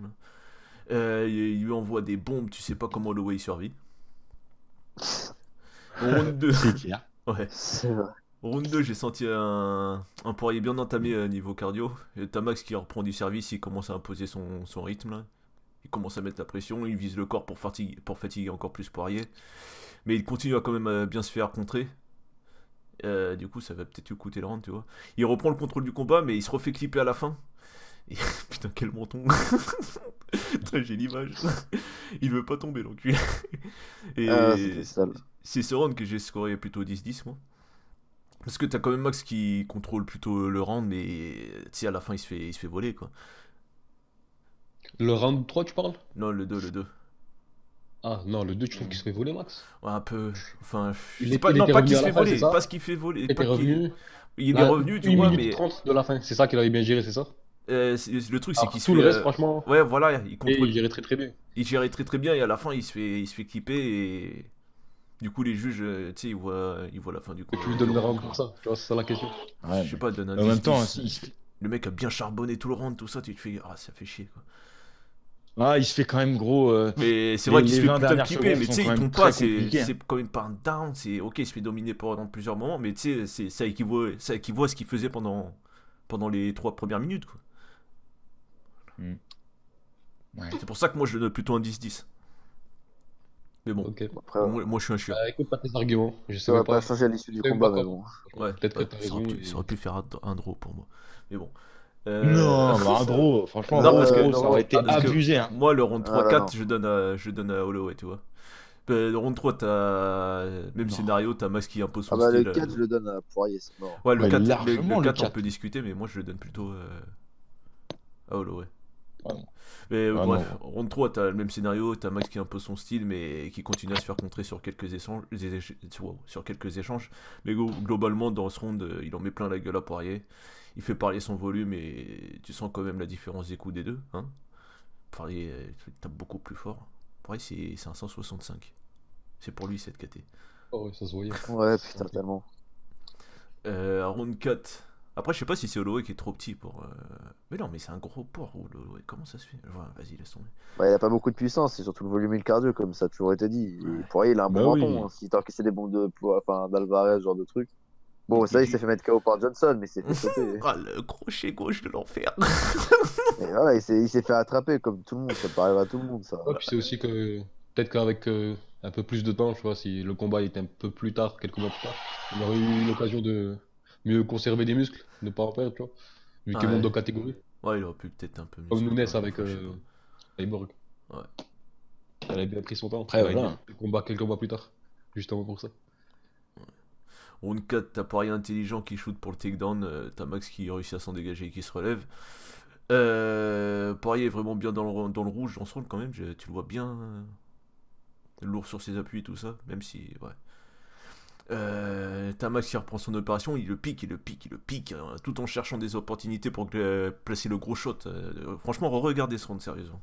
là. Il lui envoie des bombes, tu sais pas comment Holloway y survit. Au round 2, C'est clair. ouais. C'est vrai. Au round 2, j'ai senti un Poirier bien entamé niveau cardio. Et t'as Max qui reprend du service, il commence à imposer son rythme. Là. Il commence à mettre la pression, il vise le corps pour fatiguer encore plus Poirier. Mais il continue à quand même bien se faire contrer. Du coup, ça va peut-être lui coûter le round, tu vois. Il reprend le contrôle du combat, mais il se refait clipper à la fin. Et putain, quel menton! Putain, j'ai l'image. Il veut pas tomber, l'enculé. Et C'était sale. c'est ce round que j'ai scoré plutôt 10-10, moi. Parce que t'as quand même Max qui contrôle plutôt le round, mais tu sais, à la fin, il se fait voler, quoi. Le round 3, tu parles? Non, le 2. Ah non, le 2, tu trouves qu'il se fait voler, Max? Ouais, un peu. Enfin, Il je sais est- pas, il non, était pas revenu qu'il à se la fait fin, voler, c'est ça? pas ce qu'il fait voler. Il était pas qu'il- revenu. Il est Là, revenu, tu 1 vois, minute mais 30 de la fin, c'est ça qu'il avait bien géré, c'est ça? le truc, c'est Alors qu'il se tout fait. le reste, franchement, Ouais, voilà, il et contrôle. il gérait très très bien. Il gérait très très bien, et à la fin, il se fait clipper, et. Du coup, les juges, tu sais, ils voient la fin du Que coup. tu lui donnes le round pour ça, tu vois, c'est ça la question. Ouais, Je sais pas, donne un en même 10-10, temps, il se fait... Le mec a bien charbonné tout le round, tout ça, tu te fais. Ah, ça fait chier, quoi. il se fait quand même gros. Mais c'est Les- vrai qu'il se les fait 20 putain dernières clipper, secondes mais tu sont sais, quand il même tombe pas, très compliquées, hein. c'est quand même pas un down, c'est ok, il se fait dominer pendant plusieurs moments, mais tu sais, ça équivaut à ce qu'il faisait pendant les 3 premières minutes, quoi. Ouais. C'est pour ça que moi je le donne plutôt un 10-10. Mais bon, Ok. Après, moi je suis un chieur. Écoute pas tes arguments, je sais ça va même pas pas. changer l'issue du Je sais combat, pas mais comment. bon. Ouais, Peut-être que ouais, t'as ça aurait raison. pu, ça aurait pu faire un draw pour moi. Mais bon. Non, bah, un draw, franchement, Non, un parce que- draw, ça aurait été parce que abusé. Hein. Moi, le round Ah, là, 3-4, je donne à Holloway, tu vois. Le round 3, t'as même Non. scénario, t'as Max qui impose son Ah bah, le style. 4, je le donne à Poirier, c'est mort. Ouais, le Ouais, 4, largement, le le 4 on 4. peut discuter, mais moi je le donne plutôt à Holloway. non. Mais Ah bref, non. round 3, t'as le même scénario, t'as Max qui a un peu son style, mais qui continue à se faire contrer sur quelques sur quelques échanges. Mais globalement, dans ce round, il en met plein la gueule à Poirier. Il fait parler son volume et tu sens quand même la différence des coups des deux. Hein. Poirier tape beaucoup plus fort. Poirier, c'est un 165. C'est pour lui cette KT. Oh, ouais, ça se voyait. Ouais, putain, tellement. Round 4. Après, je sais pas si c'est Holloway qui est trop petit pour. Mais non, mais c'est un gros porc, Holloway. Comment ça se fait? Ouais, vas-y, laisse tomber. Bah, il a pas beaucoup de puissance, c'est surtout le volume et le cardio, comme ça a toujours été dit. Et Poirier, il a un bon Bah oui. menton. Hein. Si t'as encaissé des bombes enfin, d'Alvarez, ce genre de truc. Bon, ça, il s'est fait mettre KO par Johnson, mais il s'est fait choper. Ah, le crochet gauche de l'enfer. Et voilà, il s'est fait attraper, comme tout le monde. Ça peut arriver à tout le monde, ça. Ouais, puis c'est aussi que peut-être qu'avec un peu plus de temps, tu vois, si le combat était un peu plus tard, quelques mois plus tard, il aurait eu l'occasion de mieux conserver des muscles, ne pas en perdre, tu vois, vu qu'il Ouais. monte de catégorie. Ouais, il aurait pu peut-être un peu mieux. Comme se Nunes préparer, avec enfin, je sais pas. Cyborg. Ouais. Il avait bien pris son temps. Après, Ouais, voilà. il combat quelques mois plus tard, justement pour ça. Round 4, t'as Poirier intelligent qui shoot pour le takedown. T'as Max qui réussit à s'en dégager et qui se relève. Poirier est vraiment bien dans le rouge dans ce round quand même. Tu le vois bien lourd sur ses appuis, tout ça. Même si, ouais. T'as Max qui reprend son opération, il le pique, hein, tout en cherchant des opportunités pour placer le gros shot. Franchement, regardez ce round, sérieusement.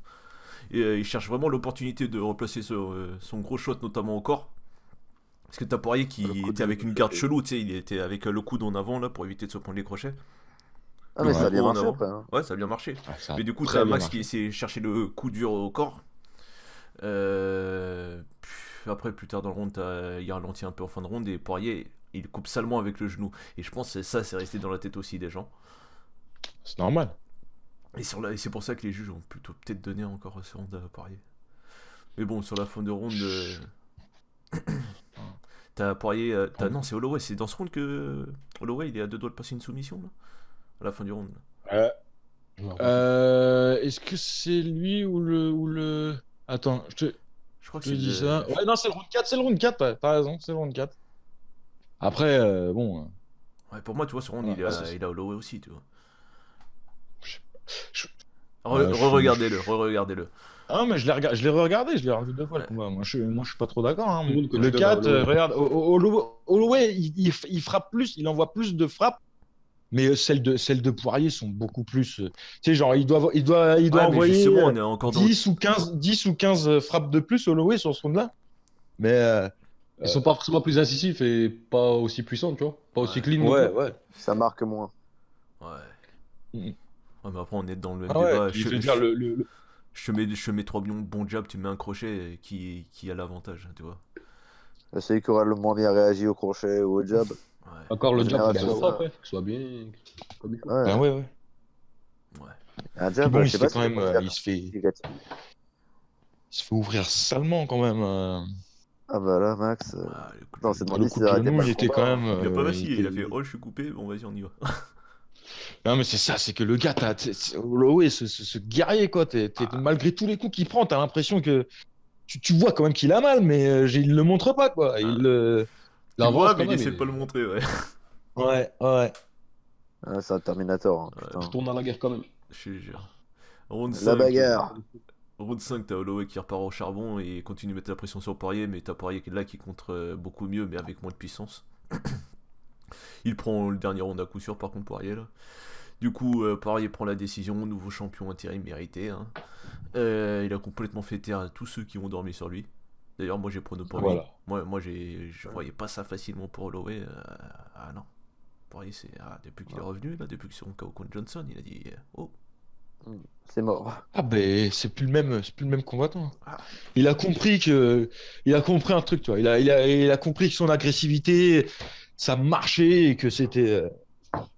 Et il cherche vraiment l'opportunité de replacer son gros shot, notamment au corps. Parce que t'as Poirier qui Le coude était avec une garde de- chelou, tu sais, il était avec le coude en avant là pour éviter de se prendre les crochets. Ah, mais Le ça a coude bien en marché avant. après. Hein. Ouais, ça a bien marché. Ah, ça a Mais du coup, très t'as bien Max qui marché. essaie de chercher le coup dur au corps. Après, plus tard dans le round, il ralentit un peu en fin de round et Poirier, il coupe salement avec le genou. Et je pense que ça, c'est resté dans la tête aussi des gens. C'est normal. Et c'est pour ça que les juges ont plutôt peut-être donné encore ce round à Poirier. Mais bon, sur la fin de round, t'as Poirier. Non, c'est Holloway. C'est dans ce round que Holloway il est à deux doigts de passer une soumission là, à la fin du round. Je me rappelle Est-ce que c'est lui ou le... Attends, Je crois que je c'est te dis le. ça. Ouais, non, c'est le round 4, c'est le round 4, t'as raison, c'est le round 4. Après, bon... Ouais, pour moi, tu vois, ce round, Ouais, il a Holloway aussi, tu vois. je- Ouais, je suis- Re-regardez-le. Ah, mais je l'ai re-regardé, je l'ai revu deux fois le Ouais. combat. Moi, je suis pas trop d'accord. Hein. Tout le monde Le considère 4, Holloway. regarde, Holloway, il frappe plus, il envoie plus de frappes, mais celles de Poirier sont beaucoup plus. Tu sais, genre, il doit Ouais, mais envoyer justement, on est encore dans. 10 ou 15 frappes de plus, Holloway, sur ce round-là. Mais Ils sont pas forcément plus incisifs et pas aussi puissants, tu vois, pas aussi Ouais. clean non ouais, plus. ouais. Ça marque moins. Ouais. Mhm. Ouais, mais après, on est dans le même Ah ouais, débat. puis je veux dire, Je te mets trois bons jabs, tu mets un crochet qui a l'avantage, tu vois. Celui qui aura le moins bien réagi au crochet ou au jab. Ouais. Encore le En jab, général, faut c'est que ça. après, que ce soit bien, comme il faut. Ouais. Ah ouais, ouais. Ouais. Un Puis jab, bon, je il sais se fait pas quand si même, c'est il se fait négatif. ouvrir salement quand même. Ah bah là, Max. Ah, le coup de Non, c'est genou. Le demandé coup s'il de arrêtait genou, pas il le était combat. quand même. Il a pas vacillé, il a était- fait oh, je suis coupé, bon, vas-y, on y va. Non, mais c'est ça, c'est que le gars, Holloway, ce guerrier, quoi. Malgré tous les coups qu'il prend, t'as l'impression que. Tu vois quand même qu'il a mal, mais il le montre pas, quoi. Tu Il le avance vois, quand mais il même, essaie de pas le montrer, ouais. Ouais, ouais. Ah, c'est un Terminator. Hein, il putain. retourne à la guerre quand même. Je te jure. Round La 5, bagarre. Round 5, t'as Holloway qui repart au charbon et continue de mettre la pression sur Poirier, mais t'as Poirier qui est là qui contre beaucoup mieux, mais avec moins de puissance. Il prend le dernier round à coup sûr, par contre, Poirier, là. Du coup, Poirier prend la décision, nouveau champion intérim mérité. Hein. Il a complètement fait taire à tous ceux qui ont dormi sur lui. D'ailleurs, moi j'ai prono pour lui. Voilà. Moi je voyais pas ça facilement pour Holloway. Ah non. Poirier, depuis qu'il est revenu, là, depuis que c'est son KO contre Johnson, il a dit oh. C'est mort. Ah ben c'est plus le même combattant. Ah. Il a compris un truc, tu vois. Il a compris que son agressivité, ça marchait et que c'était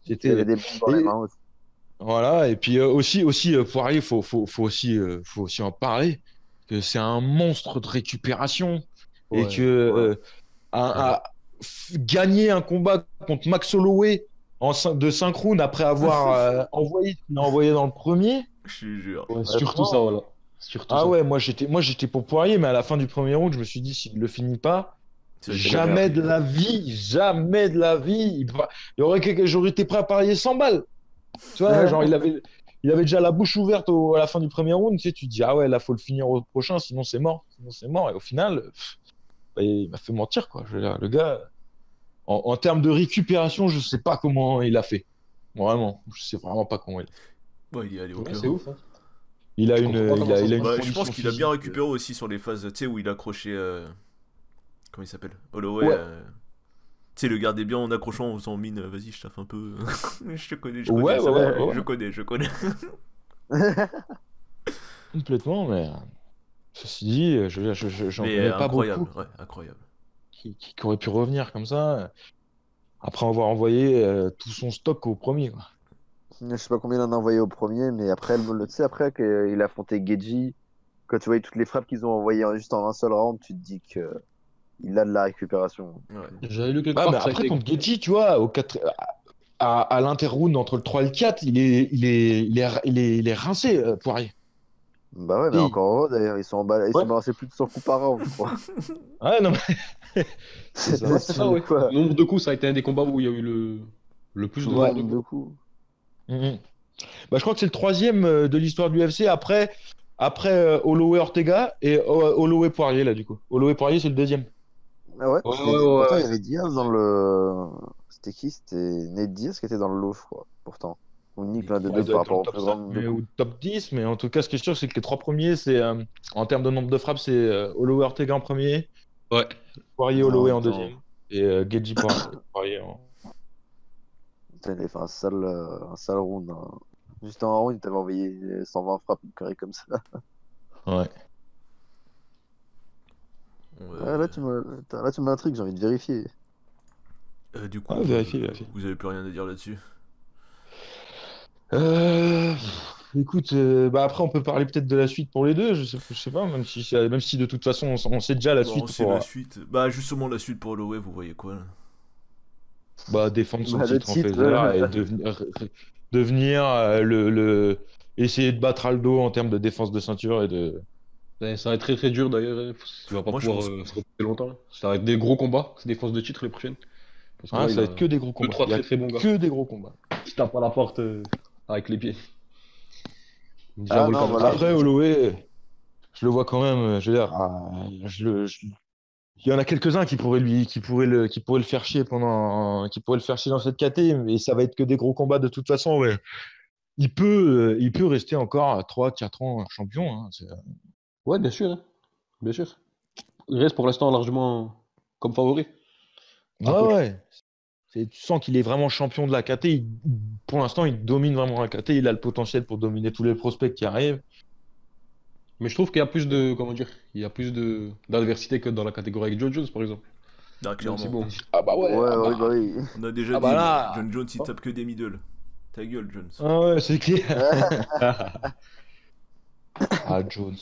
Il y avait des bombes dans les et- mains aussi. voilà. Et puis aussi Poirier, faut aussi en parler que c'est un monstre de récupération et Ouais. que gagner un combat contre Max Holloway de 5 rounds après avoir envoyé ce qu'il a envoyé dans le premier. Je te jure. Ouais, surtout ça, voilà. Surtout Ah ça. ouais, moi j'étais pour Poirier, mais à la fin du premier round, je me suis dit s'il le finit pas, Ça va être jamais de la la vie, j'aurais été prêt à parier 100 balles. Tu vois, Ouais. genre il avait déjà la bouche ouverte à la fin du premier round. Tu sais, tu te dis, ah ouais, là, faut le finir au prochain, sinon c'est mort. Sinon c'est mort. Et au final, bah, il m'a fait mentir, quoi. Je veux dire, le gars, en termes de récupération, je sais pas comment il a fait. Vraiment, je sais vraiment pas comment il a fait. Ouais, il est allé au Ouais, cœur. c'est ouf. Hein. Il a Je une, comprends pas il comment a, ça il a se une passe. Ouais, je condition pense qu'il a bien physique, récupéré aussi sur les phases, tu sais, où il accrochait. Comment il s'appelle? Holloway. Ouais. Tu sais, le gardait bien en accrochant, en faisant mine, vas-y, je taffe un peu. Je te connais, Ouais, ça ouais, va, ouais, ouais. je connais. Complètement, mais ceci dit, j'en Mais connais pas incroyable, beaucoup ouais, incroyable. qui auraient pu revenir comme ça, après avoir envoyé tout son stock au premier, quoi. Je sais pas combien il en a envoyé au premier, mais après, tu sais, après qu'il a affronté Geji, quand tu vois toutes les frappes qu'ils ont envoyées juste en un seul round, tu te dis que il a de la récupération. Ouais. J'avais lu quelque Ouais, mais part que ça a après, été. contre Getty, tu vois, à l'interround entre le 3 et le 4, il est rincé, Poirier. Bah ouais, mais Et- encore heureux d'ailleurs, ils Ouais. sont balancés plus de 100 coups par round, je crois. Ouais, non, mais C'est ça. Ouais, c'est ça, ouais. quoi. Le nombre de coups, ça a été un des combats où il y a eu le plus Plus de grand Ouais. nombre de nombre de coups. coups. Mhm. Bah, je crois que c'est le troisième de l'histoire du UFC après Holloway Ortega et Holloway Poirier, là, du coup. Holloway Poirier, c'est le deuxième. Ah ouais, Ouais, ouais, mais ouais, pourtant il y ouais. avait Diaz dans le. C'était qui? C'était Nate Diaz qui était dans le lot, je crois, pourtant. Ou Nick, l'un des Ouais, deux il doit par être dans rapport le au top plus grand 5 nombre de ou coups. top 10, mais en tout cas, ce qui est sûr, c'est que les trois premiers, c'est en termes de nombre de frappes, c'est Holloway Ortega en premier, Ouais. Poirier Non, Holloway en attends. deuxième, et Geji Poirier en. Putain, il avait fait un sale round, hein. Juste en round, il t'avait envoyé 120 frappes, une connerie comme ça. Ouais. Ouais, là, tu m'intrigues, j'ai envie de vérifier. Du coup, Ah, vérifie. vous avez plus rien à dire là-dessus. Écoute, bah après, on peut parler peut-être de la suite pour les deux, je sais pas, même si de toute façon, on sait déjà la Bon, suite c'est la pour suite. Bah, justement, la suite pour Holloway, vous voyez quoi là? bah, défendre son Bah, le titre en titre, feather et devenir essayer de battre Aldo en termes de défense de ceinture et de. Ouais, ça va être très très dur d'ailleurs. Hein. Il va pas Moi, je pouvoir pense. se reposer longtemps. Ça va être des gros combats, c'est des défenses de titre les prochaines. Parce que Ah, là, il ça va a être que des gros deux, combats. trois Il y a très très bons gars. que des gros combats. Qui tapent à la porte avec les pieds. Déjà, Ah non, voilà. Après, Holloway, je le vois quand même, je veux dire, il y en a quelques-uns qui pourraient le faire chier qui pourraient le faire chier dans cette KT, mais ça va être que des gros combats de toute façon. Ouais. Il peut rester encore 3-4 ans champion, hein. Ouais, bien sûr. Hein. Bien sûr. Il reste pour l'instant largement comme favori. Ouais, Après, ouais. Tu sens qu'il est vraiment champion de la KT. Pour l'instant, il domine vraiment la KT. Il a le potentiel pour dominer tous les prospects qui arrivent. mais je trouve qu'il y a plus de, comment dire, il y a plus de d'adversité que dans la catégorie avec Joe Jones, par exemple. Ah, Même si clairement. bon. Ah bah ouais, Ouais, ah ouais, bah bah, oui. On a déjà ah dit, bah là. John Jones, il tape que des middle. Ta gueule, Jones. Ah ouais, c'est clair. Ah, Jones.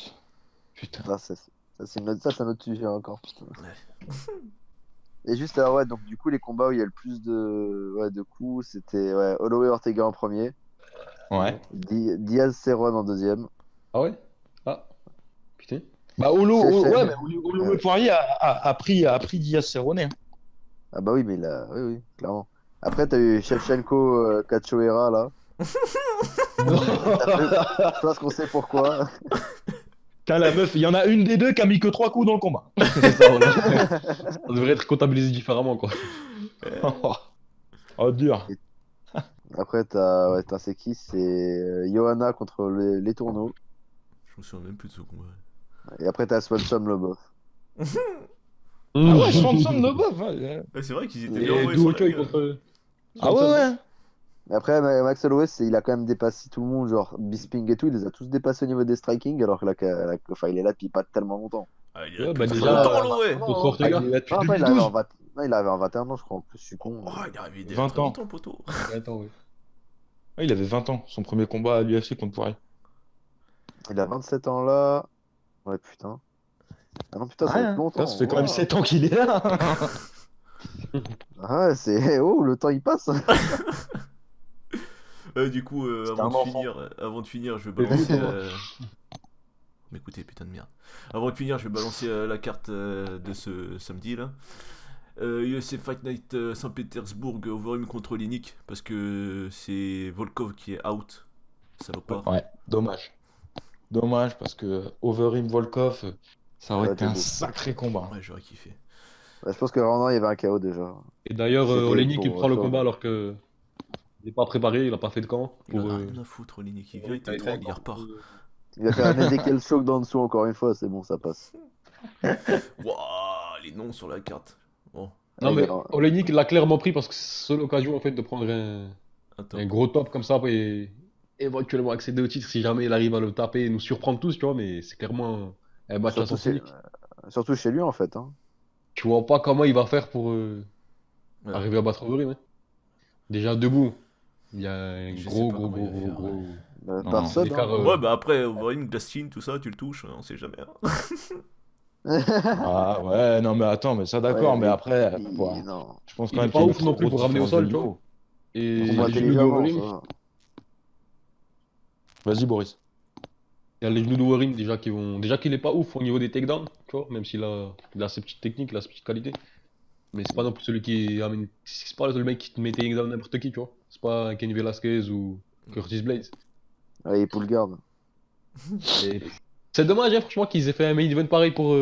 Putain. Non, c'est un autre sujet encore, putain. Et juste, alors, ouais, donc du coup, les combats où il y a le plus de coups, c'était ouais, Holloway Ortega en premier, Ouais. Diaz Cerrone en deuxième. Ah ouais? Ah, putain. Bah, ouais, mais Holloway Poirier a pris Diaz Cerrone, hein. Ah bah oui, mais là, oui, clairement. Après, t'as eu Shevchenko Cachoeira, là. Je pense qu'on sait pourquoi. Putain, la meuf, il y en a une des deux qui a mis que 3 coups dans le combat. C'est ça, voilà. Ça devrait être comptabilisé différemment, quoi. Oh, dur. Après, t'as c'est qui? C'est Johanna contre les tourneaux. Je me souviens même plus de ce combat. Et après, t'as Swanson Lobov. Ah ouais, Swanson Lobov, hein. Ouais, c'est vrai qu'ils étaient Et bien envoyés Duo sur la Choi gueule. contre. Ah ouais, ouais. Mais après, Max Holloway, il a quand même dépassé tout le monde, genre Bisping et tout, il les a tous dépassés au niveau des striking, alors que là, enfin, il est là depuis pas tellement longtemps. Ah, il a Ouais, plus bah de déjà, 30 ans, Holloway. contre Ah, Ortega. il est là depuis Ah, après, 2012. non, il avait en 21 ans, je crois, en plus, je suis con. Oh, il est arrivé dès 20 très ans. longtemps, poteau. Attends, ouais. Ah, il avait 20 ans, son premier combat à l'UFC contre Poirier. Il a 27 ans là. Ouais, putain. Ah non, putain, ça Ouais, fait hein. longtemps. Ça fait quand même Wow. 7 ans qu'il est là. Ah ouais, c'est. Oh, le temps il passe. Du coup, C'était un enfant. avant de finir, je vais balancer. M'écoutez, putain de merde. Avant de finir, je vais balancer la carte de ce samedi là. UFC Fight Night Saint-Pétersbourg, Overeem contre Linik, parce que c'est Volkov qui est out. salopard. Ouais, dommage. Dommage parce que Overeem Volkov, ça aurait Ouais, été un t'es beau. sacré combat. Ouais, j'aurais kiffé. Ouais, je pense que vraiment, il y avait un KO déjà. Et d'ailleurs, C'était Oleinik, pour il prend le Volkov. combat alors que il n'est pas préparé, il n'a pas fait de camp. Il en Pour, a rien à foutre, Olinik. Il vient, il il a été t'entraîne, il encore repart. Il va faire un Ezekiel Choke d'en dessous encore une fois, c'est bon, ça passe. Waouh, les noms sur la carte. Bon, Non, Ouais, mais alors, Oleinik l'a clairement pris parce que c'est la seule occasion en fait de prendre attends. un gros top comme ça et éventuellement accéder au titre si jamais il arrive à le taper et nous surprendre tous, tu vois. Mais c'est clairement un match à surtout, sens chez... unique. surtout chez lui en fait. Hein. Tu vois pas comment il va faire pour Ouais. arriver à battre Overeem. Hein. Déjà debout, il y a un Je sais gros, pas gros, comment il gros, va gros, faire, gros. Non, Par non, sub, l'écart, hein. Ouais, bah après, Overeem, Glastin, tout ça, tu le touches, on sait jamais. Hein. Ah ouais, non mais attends, mais ça d'accord, Ouais, mais après, il- non. je pense Il quand est même pas qu'il y a ouf une non trop plus pour grosse ramener au différence sol, de tu vois. niveau. Et Combat les genoux intelligemment, d'Overeem, ça va. Vas-y Boris. il y a les genoux d'Overeem déjà qui vont. Déjà qu'il est pas ouf au niveau des takedowns, tu vois, même il a ses petites techniques, il a ses petites qualités. Mais c'est pas non plus celui qui amène. C'est pas le mec qui te met takedown n'importe qui, tu vois. C'est pas un Kenny Velasquez ou Curtis Blades. Ouais, il pull guard. Et c'est dommage, hein, franchement, qu'ils aient fait un main event pareil pour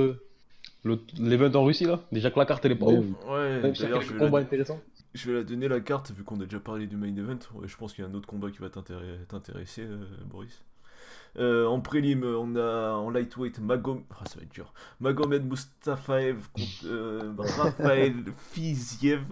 l'event en Russie, là. Déjà que la carte elle est pas Oui, ouf. oui. Ouais, Même s'il y a d'ailleurs, quelques combats intéressants. je vais la donner la carte, vu qu'on a déjà parlé du main event. Ouais, je pense qu'il y a un autre combat qui va t'intéresser, Boris. En prélim, on a en lightweight ça va être dur. Magomed Mustafaev contre Raphaël Fiziev.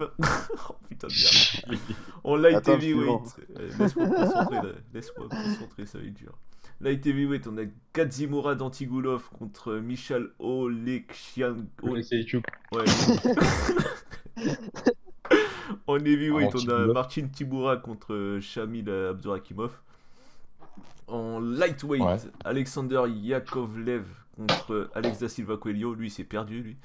Oh putain de merde. En light Attends, le suivant. heavyweight. Laisse-moi me concentrer là. Laisse-moi me concentrer, ça va être dur. Light heavyweight, on a Kadzimura Dantigulov contre Michal Oleksian. C'est YouTube. Ouais. En heavyweight, on a Antigulov. Marcin Tibura contre Shamil Abdurakimov. En lightweight, Ouais. Alexander Yakovlev contre Alex da Silva Coelho. Lui, c'est perdu, lui.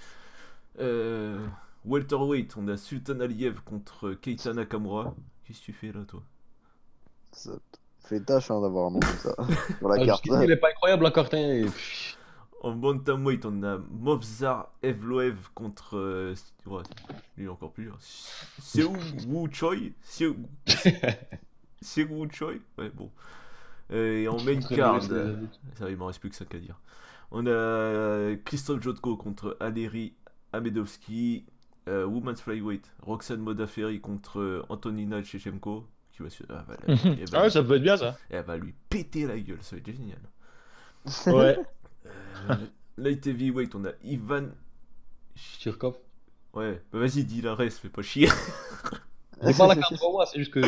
Welterweight, on a Sultan Aliyev contre Keita Nakamura. Qu'est-ce que tu fais là, toi? Ça te fait tâche hein, d'avoir un nom comme ça sur la Ah, carte. jusqu'ici, il est pas incroyable la carte, hein. Et, pff, En bantamweight, on a Movzar Evloev contre. Ouais, lui encore plus dur. Seo Woo Choi. Seo Woo Choi. Ouais, bon. Et en main très card, mauvais, ça il m'en reste plus que ça qu'à dire. On a Christophe Jotko contre Aleri Amedovski. Women's Flyweight, Roxane Modafferi contre Antonina Shevchenko. Qui va, Ah ouais, ça peut être bien ça. elle va lui péter la gueule, ça va être génial. Ouais. Light heavyweight, on a Ivan. Shirkov. Ouais, bah vas-y, dis la reste, fais pas chier. J'ai pas la carte devant moi, c'est juste que.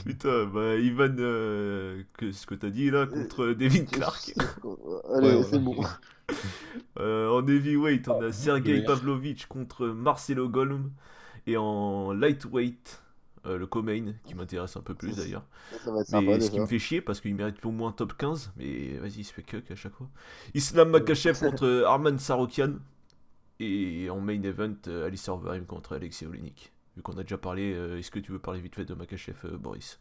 Putain, bah Ivan, ce que t'as dit là contre Devin Clark. Allez, Ouais, c'est voilà. bon. En heavyweight, on a Sergei ouais. Pavlovich contre Marcelo Golm. Et en lightweight, le co-main, qui m'intéresse un peu plus d'ailleurs. Ça va être sympa Mais ce qui déjà. me fait chier parce qu'il mérite au moins top 15. Mais vas-y, il se fait cuck à chaque fois. Islam Makhachev contre Arman Sarokian. Et en main event, Alistair Overeem contre Alexei Oleinik. Vu qu'on a déjà parlé, est-ce que tu veux parler vite fait de Makhachev, Boris?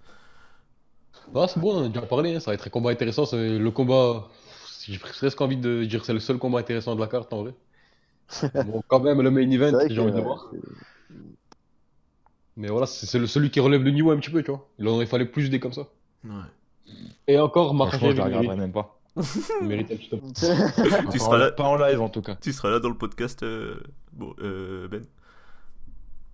Ah, c'est bon, on a déjà parlé, hein, ça va être un combat intéressant. C'est le combat. J'ai presque envie de dire que c'est le seul combat intéressant de la carte en vrai. Bon, quand même, le main C'est event, vrai j'ai que envie de le voir. Mais voilà, c'est celui qui relève le niveau un petit peu, tu vois. Il en aurait fallu plus des comme ça. Ouais. Et encore, Franchement, Makhachev, je la il regarderai même pas. mérite un petit top. Tu Pas seras en- là. Pas en live en tout cas. Tu seras là dans le podcast, Ben.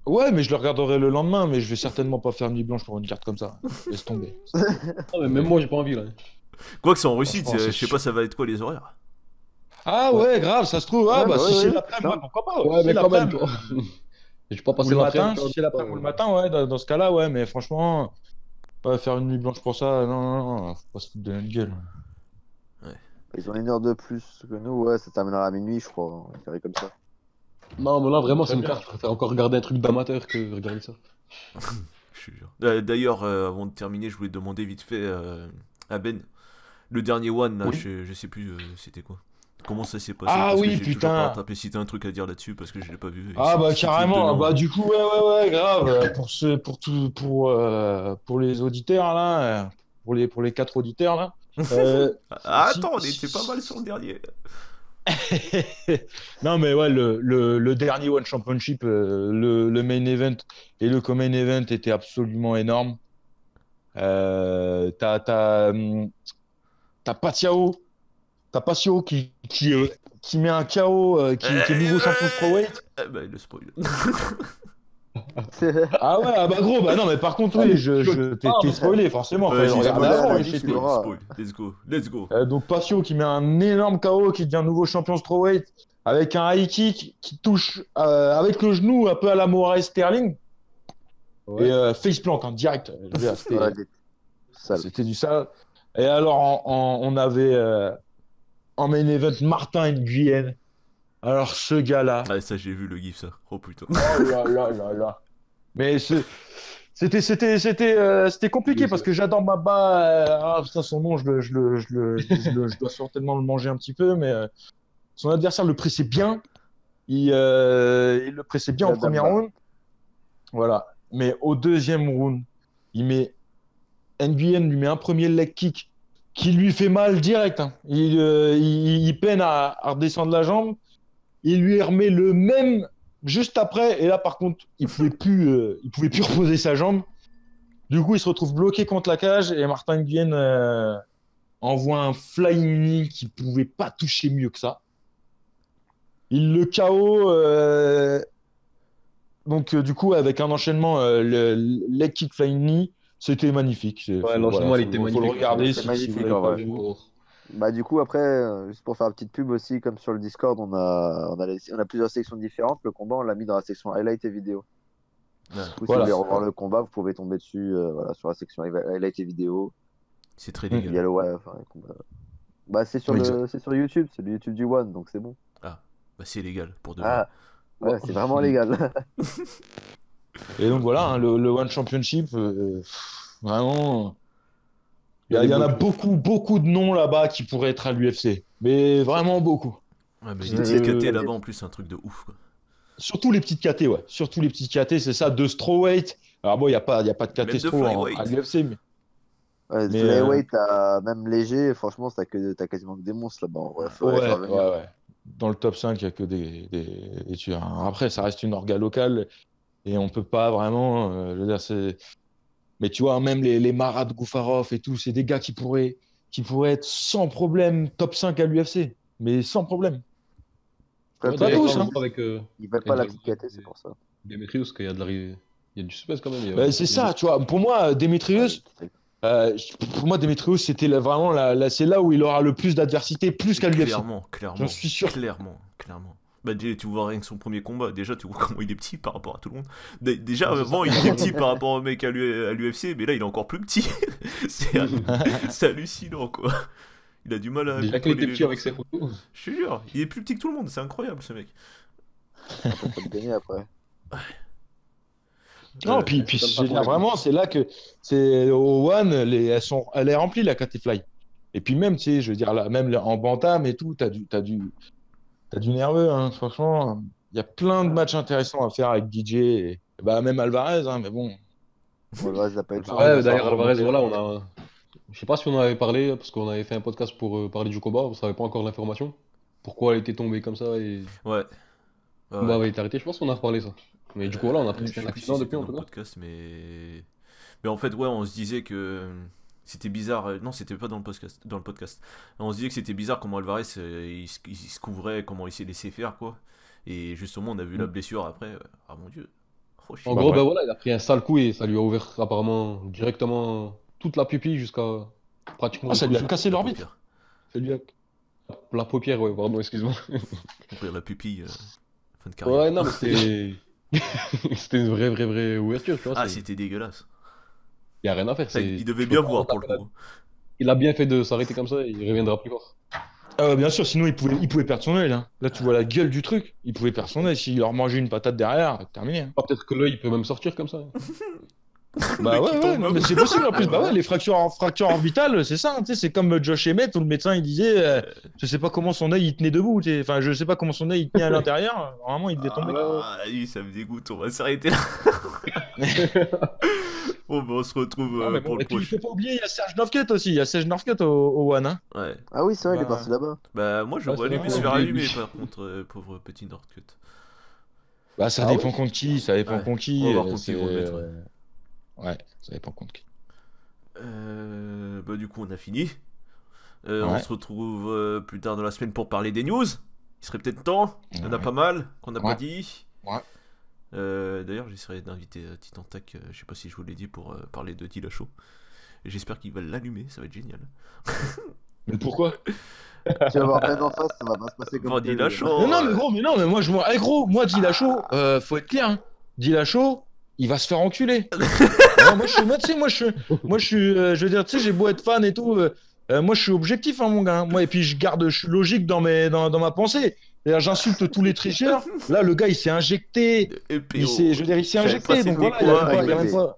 Ouais, mais je le regarderai le lendemain, mais je vais certainement pas faire nuit blanche pour une carte comme ça. Laisse tomber. Ah, mais même moi, j'ai pas envie là. Quoi que c'est en Russie, Franchement, c'est je sais pas ça va être quoi les horaires. Ah ouais, grave, ça se trouve. Ah Ouais, bah bah si ouais, c'est ouais, l'après-midi, putain. ouais, pourquoi pas. Ouais, Si mais c'est quand même, l'après-midi, tu vois. J'ai pas ou passé le l'après-midi. matin, si c'est l'après-midi ou le matin, ouais, dans ce cas-là, ouais, mais franchement, faire une nuit blanche pour ça, non, faut pas se foutre de notre gueule. Ils ont 1 heure de plus que nous, ouais, ça terminera à minuit, je crois. On dirait comme ça. Non, mais là, vraiment, Très c'est une bien. carte. Je préfère encore regarder un truc d'amateur que regarder ça. Je te jure. D'ailleurs, avant de terminer, je voulais demander vite fait à Ben. Le dernier one, là, Oui. je sais plus c'était quoi. Comment ça s'est passé? Ah parce oui, que j'ai toujours putain. pas rattrapé. Si t'as un truc à dire là-dessus, parce que je l'ai pas vu. Ah bah Si tu carrément, te bah demandes. du coup ouais grave pour les auditeurs là, pour les 4 auditeurs là. Ah, si- attends, on était pas mal sur le dernier. Non mais ouais le dernier One Championship, le main event et le co-main event étaient absolument énormes. T'as Pacquiao. T'as Pacquiao qui met un KO, qui est nouveau champion strawweight. Bah, il le spoil. Ah ouais, ah bah gros, bah non, mais par contre, oui, t'es spoilé, forcément. Fallait le j'ai regarder spoilé, avant, spoil, et spoil, c'était- l'auras. spoil. Let's go, let's go. Donc Pacquiao qui met un énorme KO, qui devient nouveau champion strawweight, avec un high kick qui touche avec le genou un peu à la Moraes Sterling, Ouais. et faceplant, hein, direct. Je veux dire, C'était Ouais, sale. c'était du sale. Et alors, on avait en main event Martin Nguyen. Alors, ce gars-là. Ah, ça, j'ai vu le gif, ça. Oh putain. Oh là là là là. Mais c'était compliqué parce que j'adore Maba. Ah putain, son nom, je dois certainement le manger un petit peu, mais son adversaire le pressait bien. Il le pressait bien au Madame premier Ba. round. Voilà. Mais au deuxième round, Nguyen lui met un premier leg kick qui lui fait mal direct, hein. Il peine à redescendre la jambe. Il lui remet le même juste après. Et là, par contre, il pouvait plus reposer sa jambe. Du coup, il se retrouve bloqué contre la cage. Et Martin Nguyen envoie un flying knee qui pouvait pas toucher mieux que ça. Il le KO. Donc, du coup, avec un enchaînement, le leg kick flying knee, c'était magnifique. Ouais, l'enchaînement, il était Faut le magnifique. regarder C'est si magnifique, vous l'avez en pas vrai. vu. Bah du coup après, juste pour faire une petite pub aussi, comme sur le Discord, on a plusieurs sections différentes. Le combat, on l'a mis dans la section highlight et vidéo. Ouais, Du coup, si Voilà. vous voulez revoir le combat, vous pouvez tomber dessus, voilà, sur la section highlight et vidéo. c'est très Mm. Il y a légal. le ouais, enfin, le combat. Bah c'est sur YouTube, c'est le YouTube du One, donc c'est bon. Ah, bah, c'est légal pour de vrai. Ah ouais, c'est vraiment légal. Et donc voilà, hein, le One Championship, vraiment. Il y en a beaucoup, beaucoup de noms là-bas qui pourraient être à l'UFC. Mais vraiment beaucoup. Ouais, mais Je- les petites KT là-bas en plus, c'est un truc de ouf, quoi. Surtout les petites KT, ouais. Surtout les petites KT, c'est ça, de strawweight. Alors bon, il n'y a pas de Même KT de straw flyweight. à l'UFC, mais Ouais, Mais, flyweight, même léger, franchement, t'as quasiment que des monstres là-bas. En vrai, faudrait faire venir. ouais. Dans le top 5, il n'y a que des tueurs, hein. Après, ça reste une orga locale et on peut pas vraiment. Je veux dire, mais tu vois, même les Marat Goufarov et tout, c'est des gars qui pourraient être sans problème top 5 à l'UFC. Mais sans problème. Après, Ouais, Pas d'ailleurs, tous, on hein. voit avec ils veulent pas la petite avec KT, c'est pour ça. Demetrius qu'il y a il y a du suspense quand même. Bah, c'est ça, tu vois. Pour moi, Demetrius, pour moi, Demetrius, c'était vraiment c'est là où il aura le plus d'adversité, plus qu'à l'UFC. Clairement, J'en suis sûr. Clairement. Bah, tu vois rien que son premier combat, déjà tu vois comment il est petit par rapport à tout le monde. Déjà Ouais, c'est avant il était petit par rapport au mec à l'UFC, mais là il est encore plus petit. c'est hallucinant quoi. Il a du mal à Déjà qu'il contrôler était les petit gens. avec ses photos. Je te jure, il est plus petit que tout le monde, c'est incroyable ce mec. Après, faut le gagner après. Non, puis comme ça je veux qu'on dire, l'a vraiment, c'est là que c'est au One, elle est remplie la KT Fly. Et puis même, tu sais, je veux dire, là, même en bantam et tout, t'as du nerveux, hein. Franchement, il y a plein de matchs intéressants à faire avec DJ et bah, même Alvarez, hein, mais bon. Alvarez n'a pas eu de chance. Ouais, Ouais, d'ailleurs, ça va Alvarez, remonter. voilà, je sais pas si on en avait parlé, parce qu'on avait fait un podcast pour parler du combat, on savait pas encore l'information. Pourquoi elle était tombée comme ça et Ouais. le combat avait été arrêté, je pense qu'on a reparlé ça. Mais du coup, voilà, on a Je presque sais un plus si accident c'était depuis en dans tout le cas. podcast, mais en fait ouais, on se disait que c'était bizarre. Non, c'était pas dans le podcast. On se disait que c'était bizarre comment Alvarez il se couvrait, comment il s'est laissé faire quoi. Et justement, on a vu la blessure après. Ah mon dieu. Oh, shit. En Bah, gros, ouais. ben voilà, il a pris un sale coup et ça lui a ouvert apparemment directement toute la pupille jusqu'à pratiquement Ah, ça lui a tout- cassé La l'orbite. paupière. Ça lui a- la paupière, ouais, pardon, excuse-moi. Ouvrir la pupille. Fin de carrière. Ouais, non, mais c'était c'était une vraie ouverture, tu vois. Ah, c'était dégueulasse. Il y a rien à faire. Ça, c'est- il devait tu peux bien pas voir pour le taper la- coup. Il a bien fait de s'arrêter comme ça et il reviendra plus fort. Ah ouais, bien sûr, sinon il pouvait perdre son œil, hein. Là, tu vois la gueule du truc. Il pouvait perdre son œil. S'il leur mangeait une patate derrière, terminé, hein. Ah, peut-être que l'œil il peut même sortir comme ça. Bah mec, ouais, il ouais, tombe non, là. mais c'est possible en plus. Bah ouais, les fractures orbitales, c'est ça, hein, tu sais, c'est comme Josh Emmett où le médecin il disait, je sais pas comment son œil il tenait debout, tu sais. Enfin, je sais pas comment son œil il tenait à l'intérieur. Normalement, il devait tomber. Ah, oui, ça me dégoûte. On va s'arrêter là. Bon, bah, on se retrouve Non, mais bon, pour le et puis il prochain. faut pas oublier, il y a Serge Northcutt aussi. Il y a Serge Northcutt au One, hein. Ouais. Ah oui, c'est vrai, il est Bah, parti là-bas. Bah, moi, je Ouais, vois c'est lui vrai, se faire ouais, allumer, lui. par contre, pauvre petit Northcut. Bah, ça Ah dépend contre qui, ça dépend Ouais. contre qui. On va voir contre qui ils vont le mettre, Ouais, ça dépend contre qui. Bah, du coup, on a fini. On Ouais. se retrouve plus tard dans la semaine pour parler des news. Il serait peut-être temps. Il y en a Ouais. pas mal qu'on n'a pas Ouais. dit. Ouais. D'ailleurs, j'essaierai d'inviter Titan Tac, je sais pas si je vous l'ai dit, pour parler de Dillashaw. Et j'espère qu'il va l'allumer, ça va être génial. Mais pourquoi? Tu vas voir Ben en face, ça va pas se passer comme Bon, prévu. Dillashaw. Mais non, mais gros, mais moi, gros, moi, Dillashaw, faut être clair, hein. Dillashaw, il va se faire enculer. Ouais, moi, tu sais, moi, je suis, je veux dire, tu sais, j'ai beau être fan et tout, moi, je suis objectif, hein, mon gars, hein. Moi, et puis, je suis logique dans dans ma pensée. C'est-à-dire, j'insulte tous les tricheurs. Là, le gars, il s'est injecté. EPO. Je veux dire, il s'est Je savais pas injecté. Donc c'était voilà, il y a quoi, même pas, il y a il même est- pas.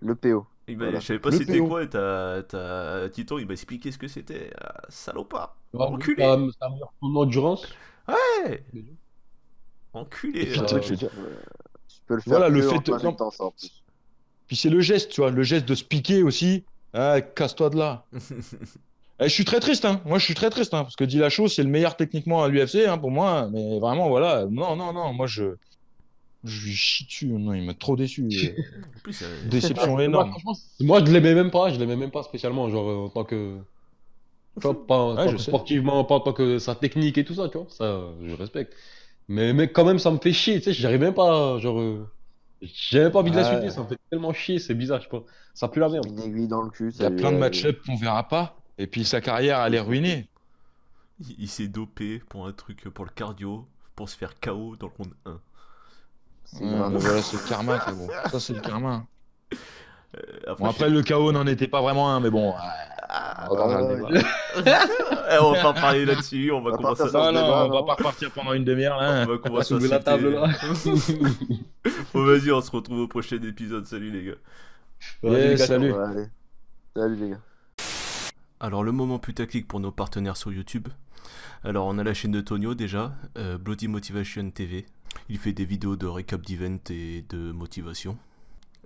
Le PO. Je savais pas Le c'était PO. quoi, et Titan, il m'a expliqué ce que c'était. Salopard. Ouais, Enculé. c'est un meilleur temps d'endurance. Ouais. Et Enculé. puis, tu veux dire, Tu peux le faire Voilà, le que fait en de- t'injectant ça en plus. puis c'est le geste, tu vois, le geste de se piquer aussi. Ah, casse-toi de là. Je suis très triste, hein. Moi, je suis très triste, hein, parce que Dillashaw, c'est le meilleur techniquement à l'UFC, hein, pour moi. Mais vraiment, voilà. Non. Moi, je lui chie dessus. Non, il m'a trop déçu. En plus, Déception Moi, énorme. franchement, moi, je l'aimais même pas spécialement, genre en tant que, tu vois, pas en Ouais, tant je que sais. sportivement, pas en tant que sa technique et tout ça, tu vois, ça, je respecte. Mais quand même, ça me fait chier, tu sais, j'arrive même pas, genre, j'ai même pas envie de l'insulter, Ouais. ça me fait tellement chier, c'est bizarre, je sais pas, ça pue la merde. Une aiguille dans le cul, Il y a ça lui plein de est- match-up qu'on verra pas. Et puis sa carrière, elle est ruinée. il s'est dopé pour un truc pour le cardio, pour se faire KO dans le round 1. C'est Ouais, grave. mais voilà, c'est le karma, c'est bon. Ça, c'est le karma. Après, Bon, après, le chaos n'en était pas vraiment un, mais bon. On va pas faire le débat. on va pas parler là-dessus, on va On va commencer partir à... sur- Non, débat, on va non pas repartir pendant une demi-heure, là. On va commencer à soulever la table, là. Bon, vas-y, on se retrouve au prochain épisode. Salut les gars. Vas-y, les gars, Salut. Ouais, allez. Salut les gars. Alors, le moment putaclic pour nos partenaires sur YouTube. Alors, on a la chaîne de Tonio déjà, Bloody Motivation TV. Il fait des vidéos de récap d'event et de motivation.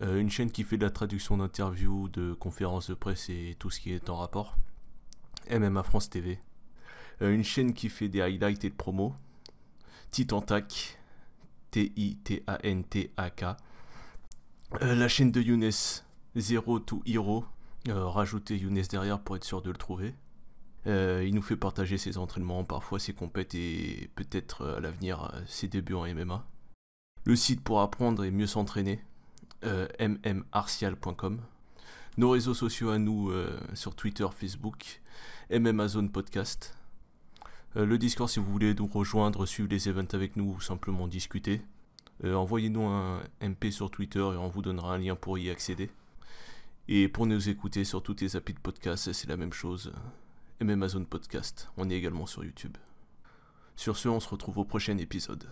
Une chaîne qui fait de la traduction d'interviews, de conférences de presse et tout ce qui est en rapport. MMA France TV. Une chaîne qui fait des highlights et de promos. Titantac. Titantak. La chaîne de Younes, Zero to Hero. Rajoutez Younes derrière pour être sûr de le trouver. Il nous fait partager ses entraînements, parfois ses compètes et peut-être à l'avenir ses débuts en MMA. Le site pour apprendre et mieux s'entraîner, mmartial.com. Nos réseaux sociaux à nous sur Twitter, Facebook, Amazon Podcast. Le Discord si vous voulez nous rejoindre, suivre les events avec nous ou simplement discuter. Envoyez-nous un MP sur Twitter et on vous donnera un lien pour y accéder. Et pour nous écouter sur toutes les applis de podcast, c'est la même chose. Amazon Podcast, on est également sur YouTube. Sur ce, on se retrouve au prochain épisode.